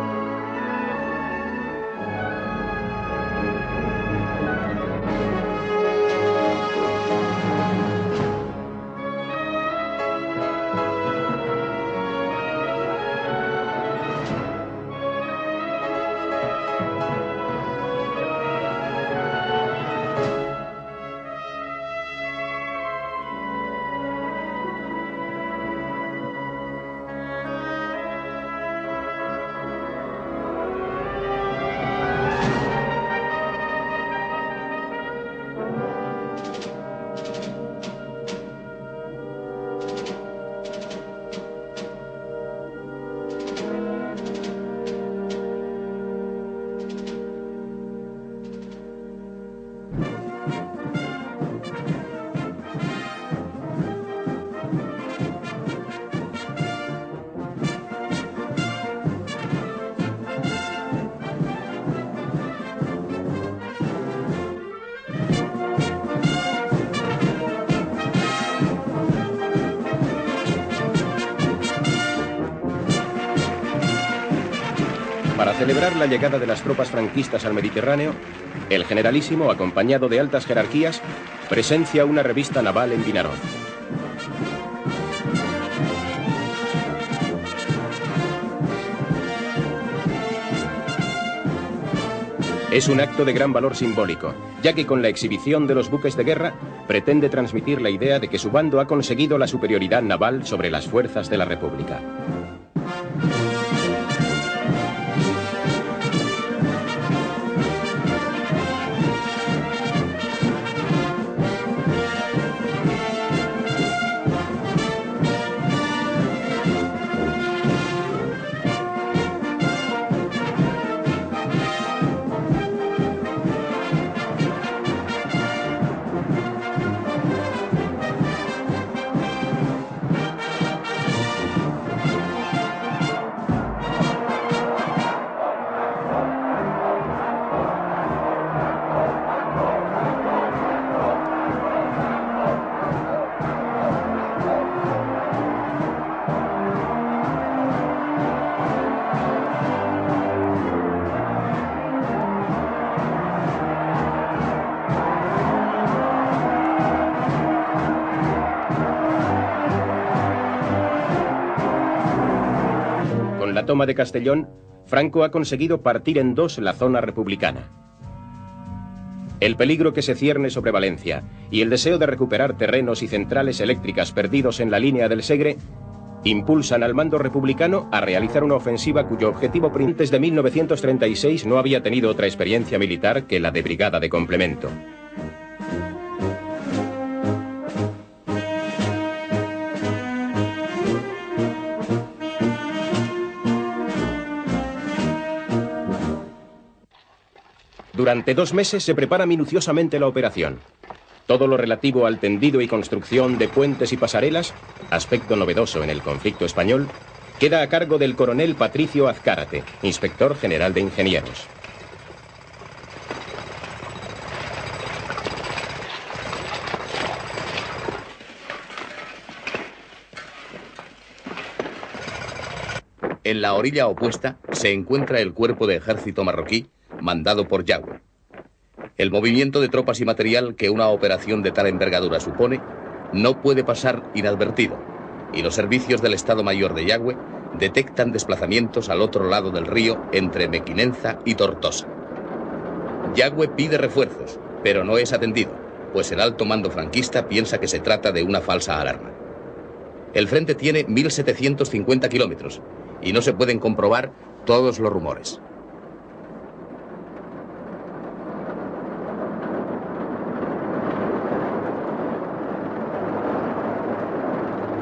Para celebrar la llegada de las tropas franquistas al Mediterráneo, el generalísimo, acompañado de altas jerarquías, presencia una revista naval en Vinaròs. Es un acto de gran valor simbólico, ya que con la exhibición de los buques de guerra pretende transmitir la idea de que su bando ha conseguido la superioridad naval sobre las fuerzas de la República. la toma de Castellón, Franco ha conseguido partir en dos la zona republicana. El peligro que se cierne sobre Valencia y el deseo de recuperar terrenos y centrales eléctricas perdidos en la línea del Segre impulsan al mando republicano a realizar una ofensiva cuyo objetivo antes de 1936 no había tenido otra experiencia militar que la de brigada de complemento. Durante 2 meses se prepara minuciosamente la operación. Todo lo relativo al tendido y construcción de puentes y pasarelas, aspecto novedoso en el conflicto español, queda a cargo del coronel Patricio Azcárate, inspector general de ingenieros. En la orilla opuesta se encuentra el cuerpo de ejército marroquí mandado por Yagüe. El movimiento de tropas y material que una operación de tal envergadura supone no puede pasar inadvertido, y los servicios del Estado Mayor de Yagüe detectan desplazamientos al otro lado del río entre Mequinenza y Tortosa. Yagüe pide refuerzos, pero no es atendido, pues el alto mando franquista piensa que se trata de una falsa alarma. El frente tiene 1.750 kilómetros y no se pueden comprobar todos los rumores.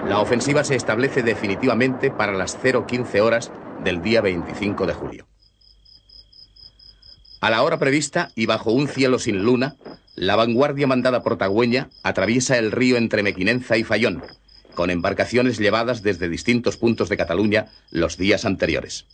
La ofensiva se establece definitivamente para las 0:15 horas del día 25 de julio. A la hora prevista y bajo un cielo sin luna, la vanguardia mandada por Tagüeña atraviesa el río entre Mequinenza y Fayón, con embarcaciones llevadas desde distintos puntos de Cataluña los días anteriores.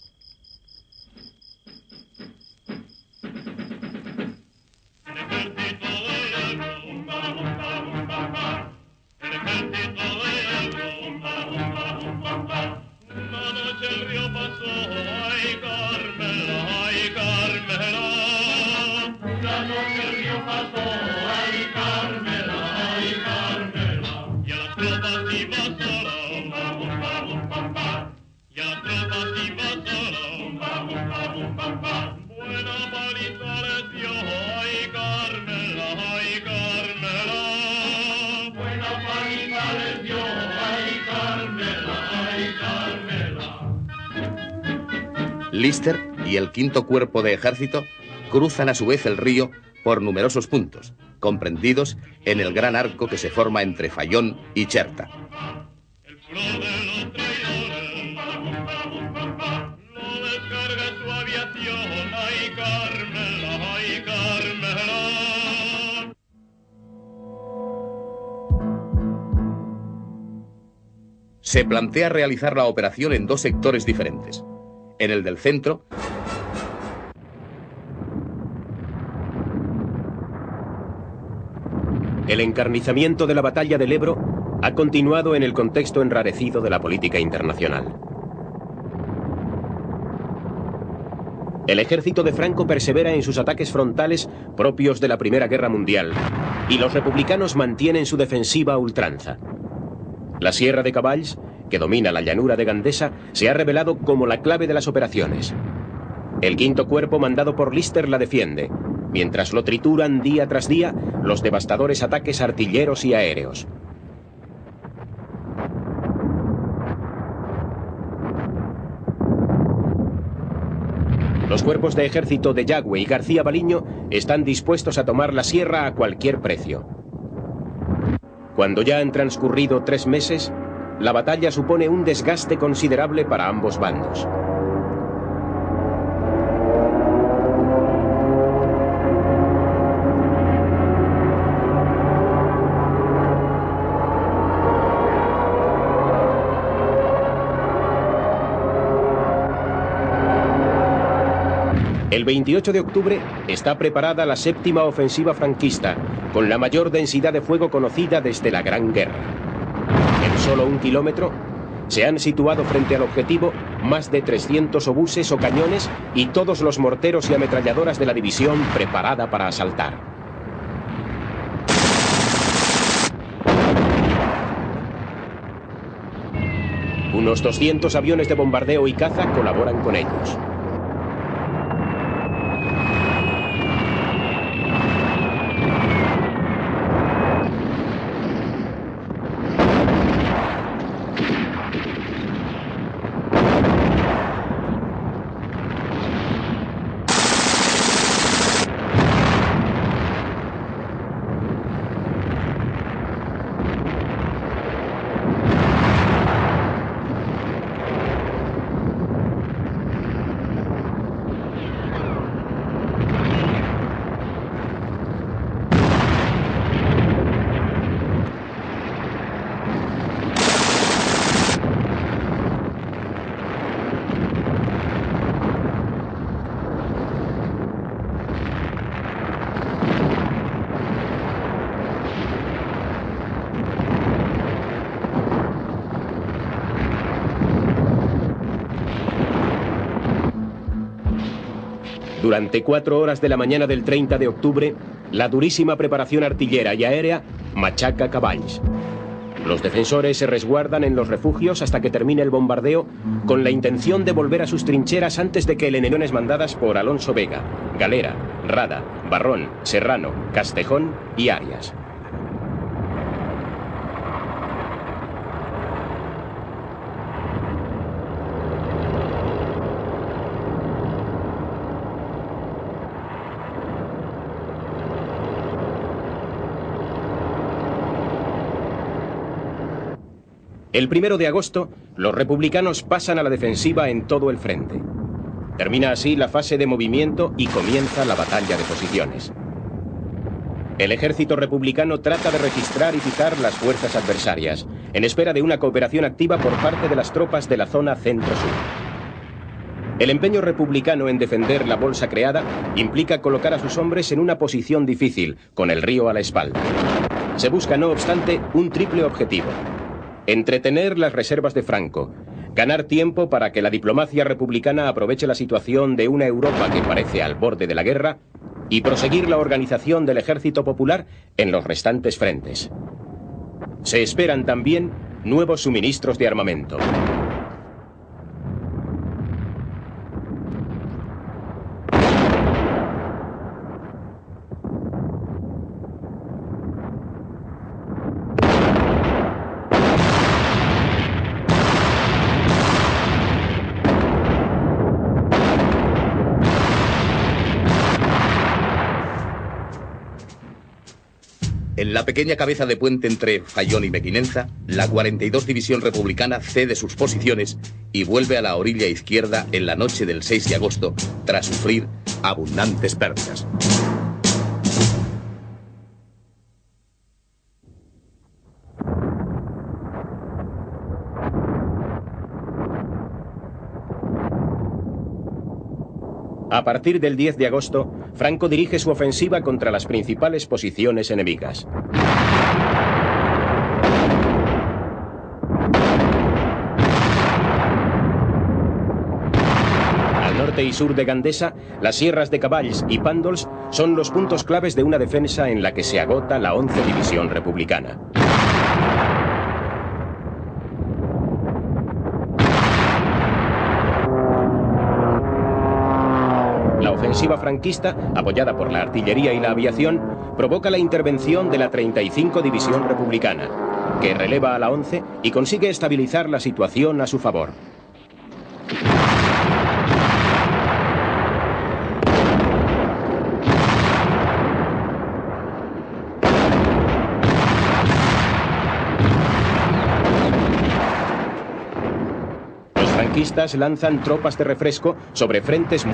Lister y el quinto cuerpo de ejército cruzan a su vez el río por numerosos puntos, comprendidos en el gran arco que se forma entre Fayón y Cherta. Se plantea realizar la operación en dos sectores diferentes. En el del centro, el encarnizamiento de la batalla del Ebro ha continuado en el contexto enrarecido de la política internacional. El ejército de Franco persevera en sus ataques frontales propios de la Primera Guerra Mundial y los republicanos mantienen su defensiva a ultranza. La Sierra de Cavalls, que domina la llanura de Gandesa, se ha revelado como la clave de las operaciones. El quinto cuerpo mandado por Lister la defiende, mientras lo trituran día tras día los devastadores ataques artilleros y aéreos. Los cuerpos de ejército de Yagüe y García Baliño están dispuestos a tomar la sierra a cualquier precio. Cuando ya han transcurrido 3 meses, la batalla supone un desgaste considerable para ambos bandos. El 28 de octubre está preparada la 7ª ofensiva franquista, con la mayor densidad de fuego conocida desde la Gran Guerra. En solo 1 kilómetro se han situado frente al objetivo más de 300 obuses o cañones y todos los morteros y ametralladoras de la división preparada para asaltar. Unos 200 aviones de bombardeo y caza colaboran con ellos. Durante 4 horas de la mañana del 30 de octubre, la durísima preparación artillera y aérea machaca Cavalls. Los defensores se resguardan en los refugios hasta que termine el bombardeo, con la intención de volver a sus trincheras antes de que el enemigo mandadas por Alonso Vega, Galera, Rada, Barrón, Serrano, Castejón y Arias. El 1 de agosto, los republicanos pasan a la defensiva en todo el frente. Termina así la fase de movimiento y comienza la batalla de posiciones. El ejército republicano trata de registrar y fijar las fuerzas adversarias, en espera de una cooperación activa por parte de las tropas de la zona centro-sur. El empeño republicano en defender la bolsa creada implica colocar a sus hombres en una posición difícil, con el río a la espalda. Se busca, no obstante, un triple objetivo: entretener las reservas de Franco, ganar tiempo para que la diplomacia republicana aproveche la situación de una Europa que parece al borde de la guerra y proseguir la organización del ejército popular en los restantes frentes. Se esperan también nuevos suministros de armamento. En la pequeña cabeza de puente entre Fayón y Mequinenza, la 42 División Republicana cede sus posiciones y vuelve a la orilla izquierda en la noche del 6 de agosto, tras sufrir abundantes pérdidas. A partir del 10 de agosto, Franco dirige su ofensiva contra las principales posiciones enemigas. Al norte y sur de Gandesa, las sierras de Cavalls y Pàndols son los puntos claves de una defensa en la que se agota la 11 División Republicana. La ofensiva franquista, apoyada por la artillería y la aviación, provoca la intervención de la 35 División Republicana, que releva a la 11 y consigue estabilizar la situación a su favor. Los franquistas lanzan tropas de refresco sobre frentes.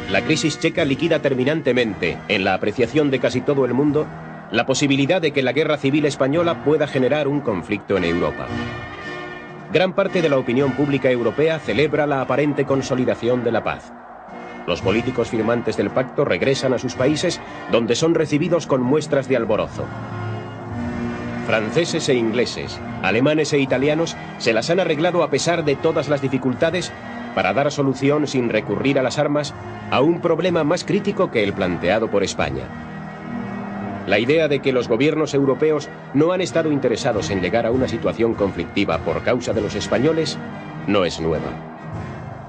La crisis checa liquida terminantemente, en la apreciación de casi todo el mundo, la posibilidad de que la guerra civil española pueda generar un conflicto en Europa. Gran parte de la opinión pública europea celebra la aparente consolidación de la paz. Los políticos firmantes del pacto regresan a sus países, donde son recibidos con muestras de alborozo. Franceses e ingleses, alemanes e italianos se las han arreglado a pesar de todas las dificultades para dar solución sin recurrir a las armas a un problema más crítico que el planteado por España. La idea de que los gobiernos europeos no han estado interesados en llegar a una situación conflictiva por causa de los españoles no es nueva.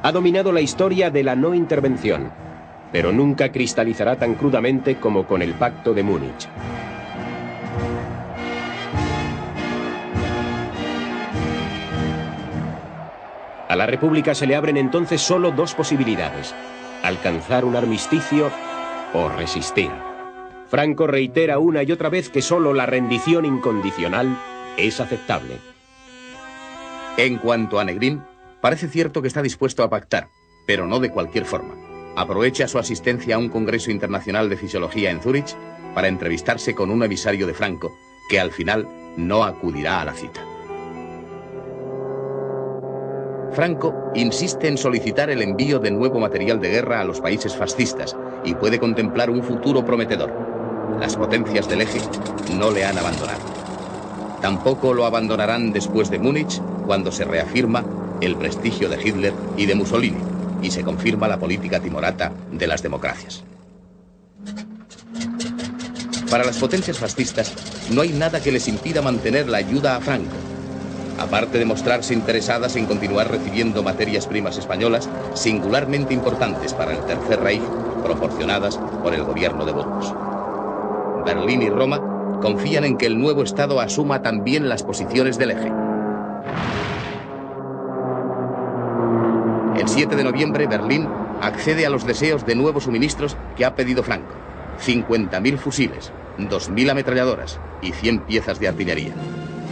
Ha dominado la historia de la no intervención, pero nunca cristalizará tan crudamente como con el Pacto de Múnich. A la República se le abren entonces solo dos posibilidades: alcanzar un armisticio o resistir. Franco reitera una y otra vez que solo la rendición incondicional es aceptable. En cuanto a Negrín, parece cierto que está dispuesto a pactar, pero no de cualquier forma. Aprovecha su asistencia a un congreso internacional de fisiología en Zúrich para entrevistarse con un emisario de Franco, que al final no acudirá a la cita. Franco insiste en solicitar el envío de nuevo material de guerra a los países fascistas y puede contemplar un futuro prometedor. Las potencias del eje no le han abandonado. Tampoco lo abandonarán después de Múnich, cuando se reafirma el prestigio de Hitler y de Mussolini y se confirma la política timorata de las democracias. Para las potencias fascistas no hay nada que les impida mantener la ayuda a Franco. Aparte de mostrarse interesadas en continuar recibiendo materias primas españolas singularmente importantes para el Tercer Reich, proporcionadas por el gobierno de Burgos. Berlín y Roma confían en que el nuevo Estado asuma también las posiciones del eje. El 7 de noviembre, Berlín accede a los deseos de nuevos suministros que ha pedido Franco: 50.000 fusiles, 2.000 ametralladoras y 100 piezas de artillería.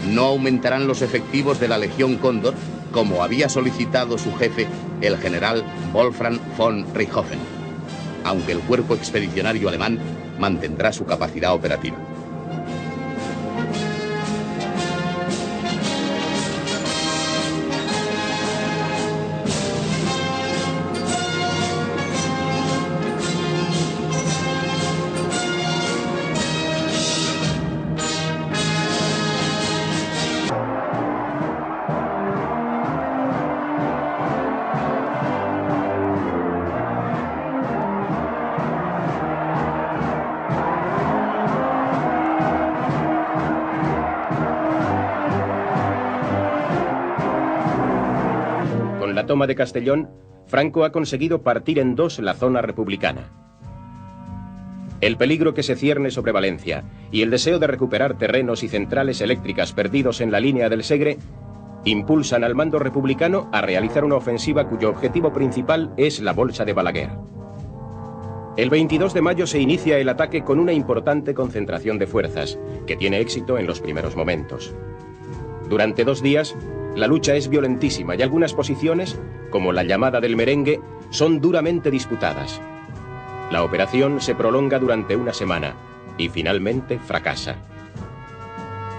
No aumentarán los efectivos de la Legión Cóndor, como había solicitado su jefe, el general Wolfram von Richthofen, aunque el cuerpo expedicionario alemán mantendrá su capacidad operativa. La toma de Castellón, Franco ha conseguido partir en dos la zona republicana. El peligro que se cierne sobre Valencia y el deseo de recuperar terrenos y centrales eléctricas perdidos en la línea del Segre impulsan al mando republicano a realizar una ofensiva cuyo objetivo principal es la Bolsa de Balaguer. El 22 de mayo se inicia el ataque con una importante concentración de fuerzas, que tiene éxito en los primeros momentos. Durante 2 días, la lucha es violentísima y algunas posiciones, como la llamada del Merengue, son duramente disputadas. La operación se prolonga durante una semana y finalmente fracasa.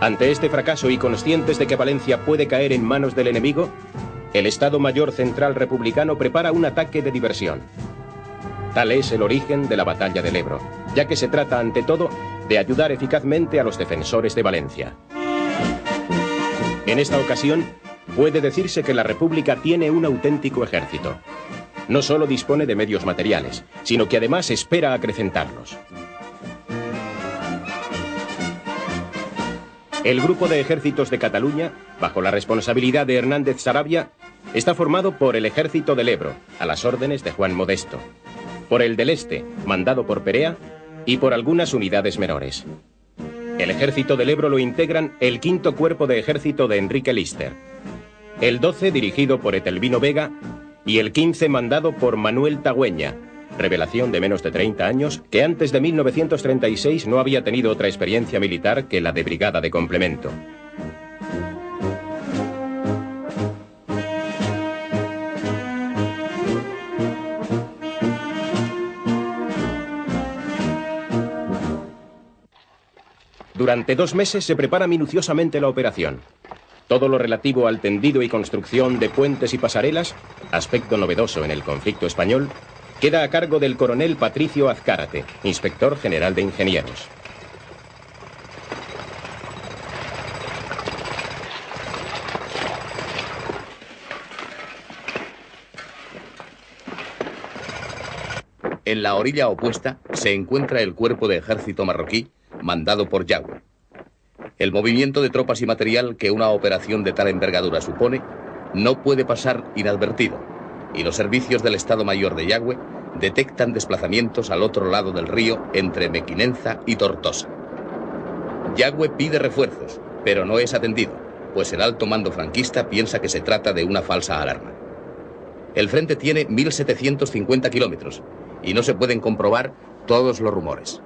Ante este fracaso y conscientes de que Valencia puede caer en manos del enemigo, el Estado Mayor Central Republicano prepara un ataque de diversión. Tal es el origen de la batalla del Ebro, ya que se trata ante todo de ayudar eficazmente a los defensores de Valencia. En esta ocasión, puede decirse que la República tiene un auténtico ejército. No solo dispone de medios materiales, sino que además espera acrecentarlos. El Grupo de Ejércitos de Cataluña, bajo la responsabilidad de Hernández Sarabia, está formado por el Ejército del Ebro, a las órdenes de Juan Modesto, por el del Este, mandado por Perea, y por algunas unidades menores. El Ejército del Ebro lo integran el 5º Cuerpo de Ejército de Enrique Lister, el 12 dirigido por Etelvino Vega y el 15 mandado por Manuel Tagüeña, revelación de menos de 30 años que antes de 1936 no había tenido otra experiencia militar que la de brigada de complemento. Durante 2 meses se prepara minuciosamente la operación. Todo lo relativo al tendido y construcción de puentes y pasarelas, aspecto novedoso en el conflicto español, queda a cargo del coronel Patricio Azcárate, inspector general de ingenieros. En la orilla opuesta se encuentra el cuerpo de ejército marroquí, mandado por Yagüe. El movimiento de tropas y material que una operación de tal envergadura supone no puede pasar inadvertido, y los servicios del Estado Mayor de Yagüe detectan desplazamientos al otro lado del río entre Mequinenza y Tortosa. Yagüe pide refuerzos, pero no es atendido, pues el alto mando franquista piensa que se trata de una falsa alarma. El frente tiene 1.750 kilómetros y no se pueden comprobar todos los rumores.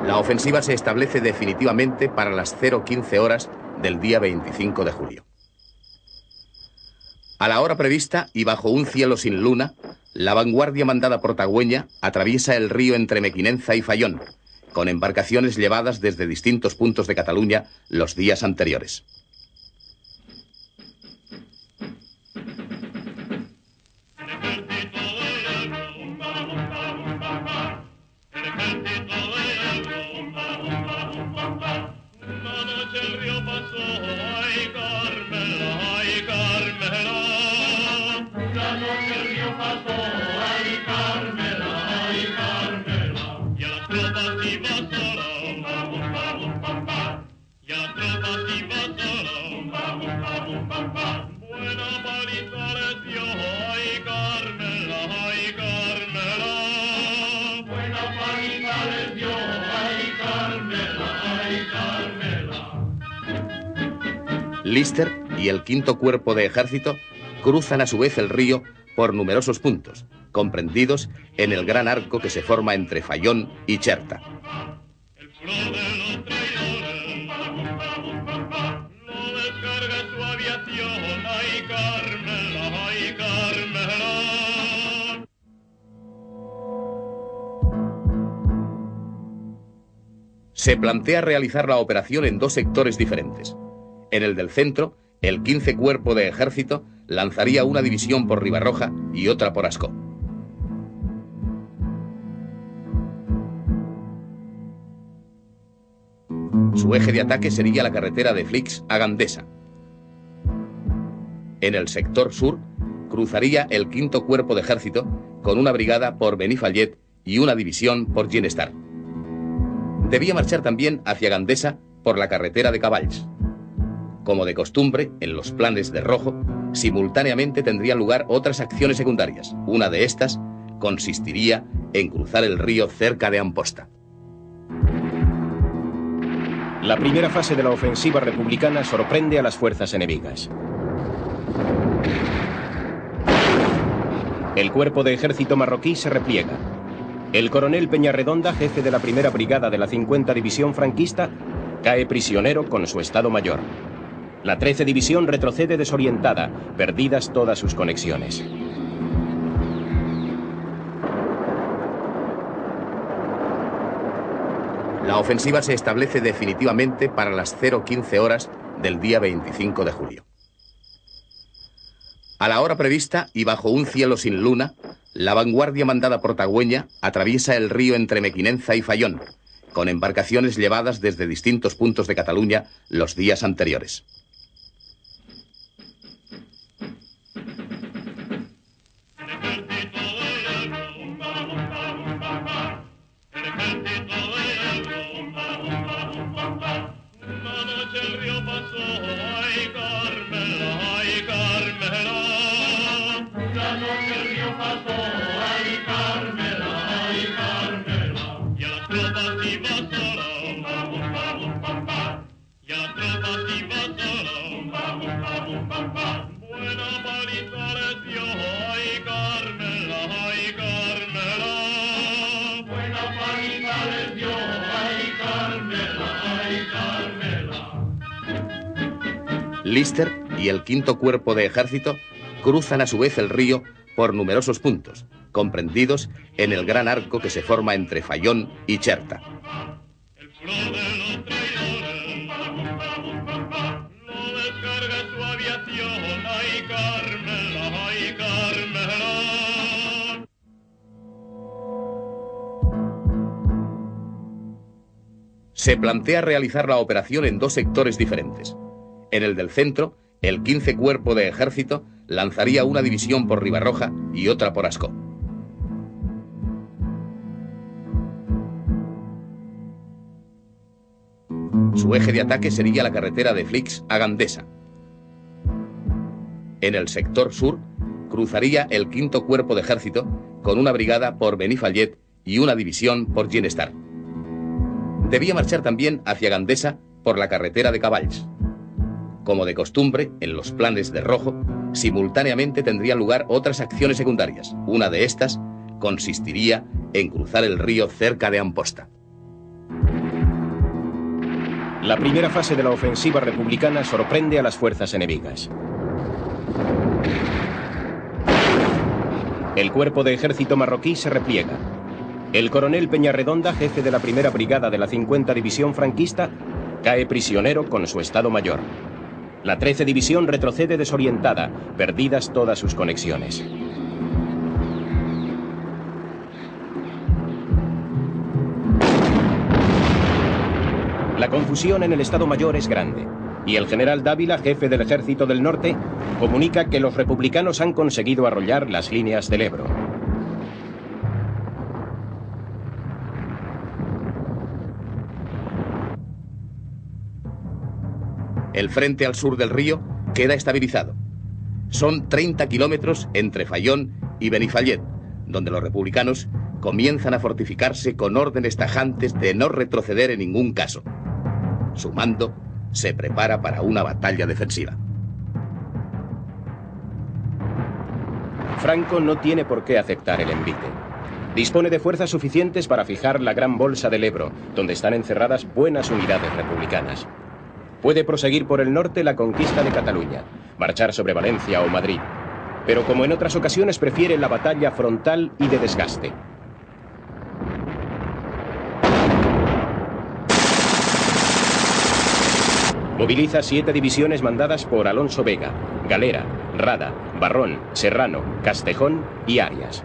La ofensiva se establece definitivamente para las 0:15 horas del día 25 de julio. A la hora prevista y bajo un cielo sin luna, la vanguardia mandada por Tagüeña atraviesa el río entre Mequinenza y Fayón, con embarcaciones llevadas desde distintos puntos de Cataluña los días anteriores. Lister y el quinto cuerpo de ejército cruzan a su vez el río por numerosos puntos, comprendidos en el gran arco que se forma entre Fayón y Cherta. Se plantea realizar la operación en dos sectores diferentes. En el del centro, el 15 Cuerpo de Ejército lanzaría una división por Ribarroja y otra por Ascó. Su eje de ataque sería la carretera de Flix a Gandesa. En el sector sur, cruzaría el 5 Cuerpo de Ejército con una brigada por Benifallet y una división por Ginestar. Debía marchar también hacia Gandesa por la carretera de Cavalls. Como de costumbre, en los planes de Rojo, simultáneamente tendrían lugar otras acciones secundarias. Una de estas consistiría en cruzar el río cerca de Amposta. La primera fase de la ofensiva republicana sorprende a las fuerzas enemigas. El cuerpo de ejército marroquí se repliega. El coronel Peñarredonda, jefe de la primera brigada de la 50 División franquista, cae prisionero con su Estado Mayor. La 13 División retrocede desorientada, perdidas todas sus conexiones. La ofensiva se establece definitivamente para las 0:15 horas del día 25 de julio. A la hora prevista y bajo un cielo sin luna, la vanguardia mandada por Tagüeña atraviesa el río entre Mequinenza y Fayón, con embarcaciones llevadas desde distintos puntos de Cataluña los días anteriores. Lister y el 5 Cuerpo de Ejército cruzan a su vez el río por numerosos puntos, comprendidos en el gran arco que se forma entre Fayón y Cherta. Se plantea realizar la operación en dos sectores diferentes. En el del centro, el 15 Cuerpo de Ejército lanzaría una división por Ribarroja y otra por Ascó. Su eje de ataque sería la carretera de Flix a Gandesa. En el sector sur cruzaría el 5º Cuerpo de Ejército con una brigada por Benifallet y una división por Ginestar. Debía marchar también hacia Gandesa por la carretera de Cavalls. Como de costumbre, en los planes de Rojo, simultáneamente tendrían lugar otras acciones secundarias. Una de estas consistiría en cruzar el río cerca de Amposta. La primera fase de la ofensiva republicana sorprende a las fuerzas enemigas. El cuerpo de ejército marroquí se repliega. El coronel Peñarredonda, jefe de la primera brigada de la 50 División franquista, cae prisionero con su Estado Mayor. La 13 División retrocede desorientada, perdidas todas sus conexiones. La confusión en el Estado Mayor es grande, y el general Dávila, jefe del Ejército del Norte, comunica que los republicanos han conseguido arrollar las líneas del Ebro. El frente al sur del río queda estabilizado. Son 30 kilómetros entre Fayón y Benifallet, donde los republicanos comienzan a fortificarse con órdenes tajantes de no retroceder en ningún caso. Su mando se prepara para una batalla defensiva. Franco no tiene por qué aceptar el envite. Dispone de fuerzas suficientes para fijar la gran bolsa del Ebro, donde están encerradas buenas unidades republicanas. Puede proseguir por el norte la conquista de Cataluña, marchar sobre Valencia o Madrid, pero como en otras ocasiones prefiere la batalla frontal y de desgaste. Moviliza 7 divisiones mandadas por Alonso Vega, Galera, Rada, Barrón, Serrano, Castejón y Arias.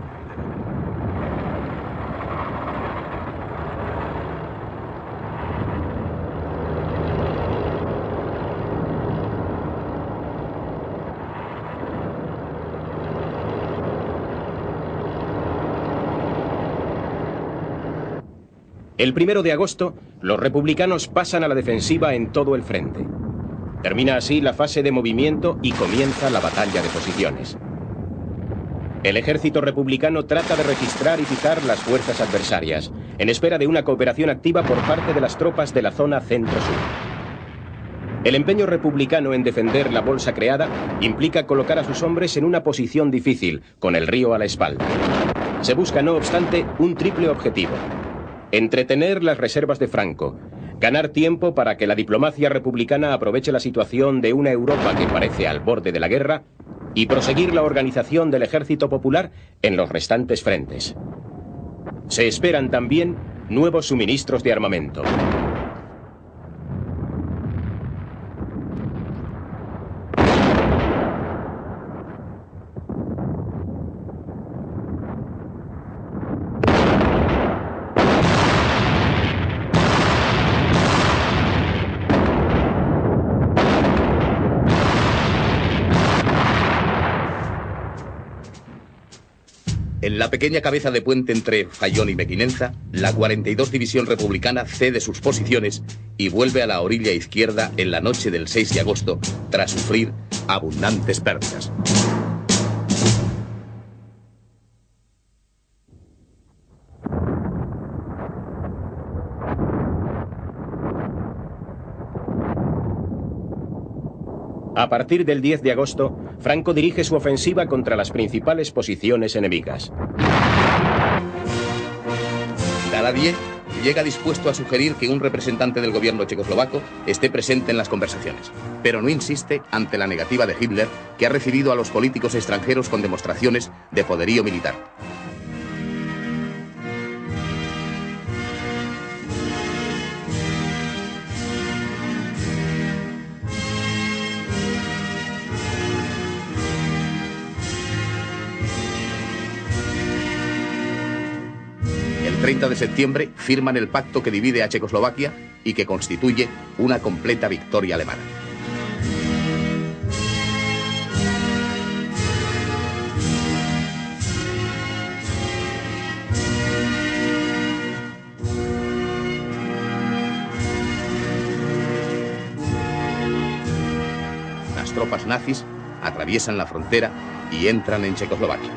El 1 de agosto, los republicanos pasan a la defensiva en todo el frente. Termina así la fase de movimiento y comienza la batalla de posiciones. El ejército republicano trata de registrar y fijar las fuerzas adversarias, en espera de una cooperación activa por parte de las tropas de la zona centro-sur. El empeño republicano en defender la bolsa creada implica colocar a sus hombres en una posición difícil, con el río a la espalda. Se busca, no obstante, un triple objetivo: entretener las reservas de Franco, ganar tiempo para que la diplomacia republicana aproveche la situación de una Europa que parece al borde de la guerra y proseguir la organización del ejército popular en los restantes frentes. Se esperan también nuevos suministros de armamento. En la pequeña cabeza de puente entre Fayón y Mequinenza, la 42 División Republicana cede sus posiciones y vuelve a la orilla izquierda en la noche del 6 de agosto, tras sufrir abundantes pérdidas. A partir del 10 de agosto, Franco dirige su ofensiva contra las principales posiciones enemigas. Daladier llega dispuesto a sugerir que un representante del gobierno checoslovaco esté presente en las conversaciones, pero no insiste ante la negativa de Hitler, que ha recibido a los políticos extranjeros con demostraciones de poderío militar. El 30 de septiembre firman el pacto que divide a Checoslovaquia y que constituye una completa victoria alemana. tropas nazis atraviesan la frontera y entran en Checoslovaquia.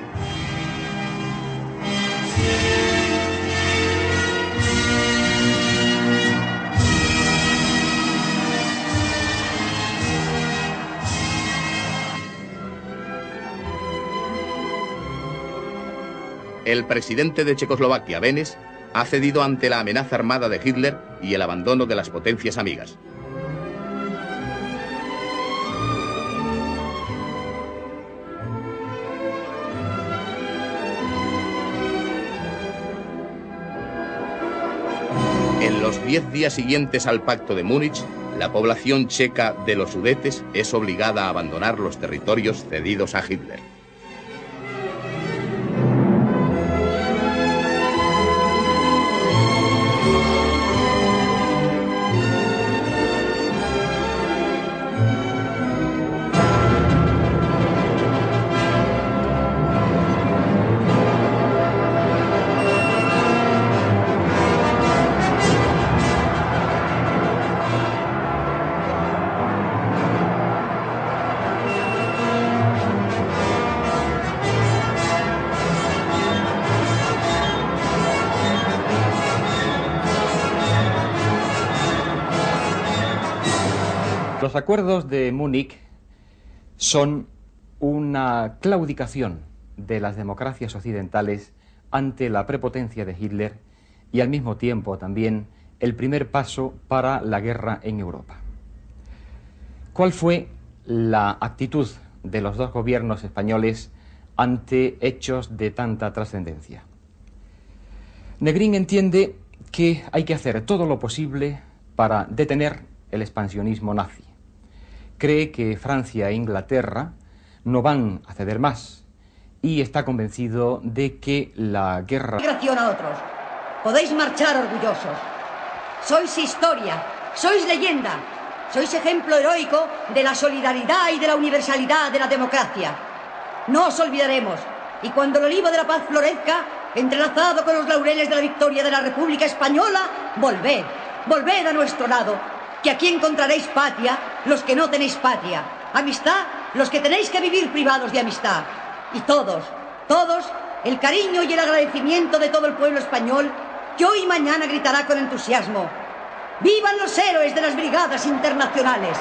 El presidente de Checoslovaquia, Benes, ha cedido ante la amenaza armada de Hitler y el abandono de las potencias amigas. En los 10 días siguientes al Pacto de Múnich, la población checa de los Sudetes es obligada a abandonar los territorios cedidos a Hitler. Los acuerdos de Múnich son una claudicación de las democracias occidentales ante la prepotencia de Hitler y al mismo tiempo también el primer paso para la guerra en Europa. ¿Cuál fue la actitud de los dos gobiernos españoles ante hechos de tanta trascendencia? Negrín entiende que hay que hacer todo lo posible para detener el expansionismo nazi. Cree que Francia e Inglaterra no van a ceder más y está convencido de que la guerra... ...migración a otros. Podéis marchar orgullosos. Sois historia, sois leyenda, sois ejemplo heroico de la solidaridad y de la universalidad de la democracia. No os olvidaremos, y cuando el olivo de la paz florezca, entrelazado con los laureles de la victoria de la República Española, volved, volved a nuestro lado, que aquí encontraréis patria los que no tenéis patria, amistad los que tenéis que vivir privados de amistad, y todos, el cariño y el agradecimiento de todo el pueblo español, que hoy y mañana gritará con entusiasmo: ¡vivan los héroes de las brigadas internacionales!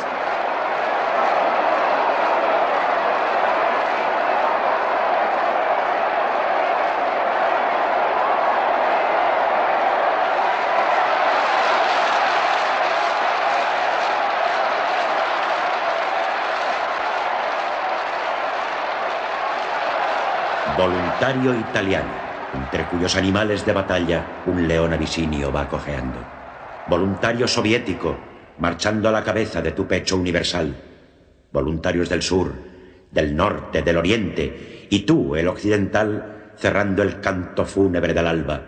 Voluntario italiano, entre cuyos animales de batalla un león abisinio va cojeando. Voluntario soviético, marchando a la cabeza de tu pecho universal. Voluntarios del sur, del norte, del oriente, y tú, el occidental, cerrando el canto fúnebre del alba.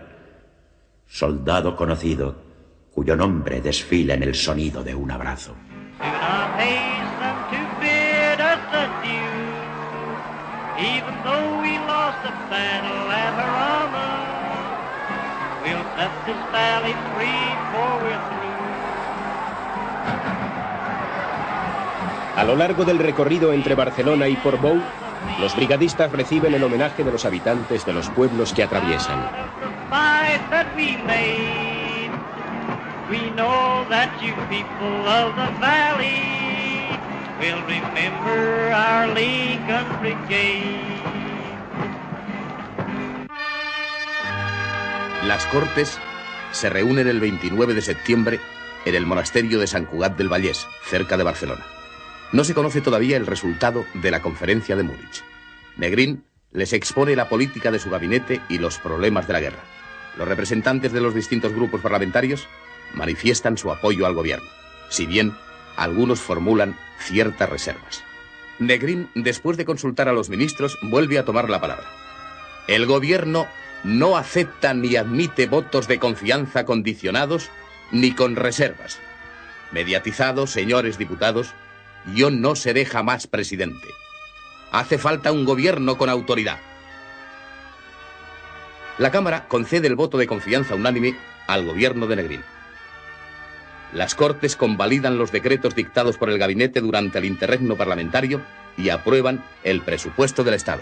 Soldado conocido, cuyo nombre desfila en el sonido de un abrazo. Even though we lost the battle at Harama, we'll set this valley free before we're through. A lo largo del recorrido entre Barcelona y Portbou, los brigadistas reciben el homenaje de los habitantes de los pueblos que atraviesan. We know that you people of the valley will remember our Lincoln Brigade. Las Cortes se reúnen el 29 de septiembre en el monasterio de Sant Cugat del Vallès, cerca de Barcelona. No se conoce todavía el resultado de la conferencia de Múnich. Negrín les expone la política de su gabinete y los problemas de la guerra. Los representantes de los distintos grupos parlamentarios manifiestan su apoyo al gobierno, si bien algunos formulan ciertas reservas. Negrín, después de consultar a los ministros, vuelve a tomar la palabra. El gobierno no acepta ni admite votos de confianza condicionados ni con reservas. Mediatizados, señores diputados, yo no seré jamás presidente. Hace falta un gobierno con autoridad. La Cámara concede el voto de confianza unánime al gobierno de Negrín. Las Cortes convalidan los decretos dictados por el gabinete durante el interregno parlamentario y aprueban el presupuesto del Estado.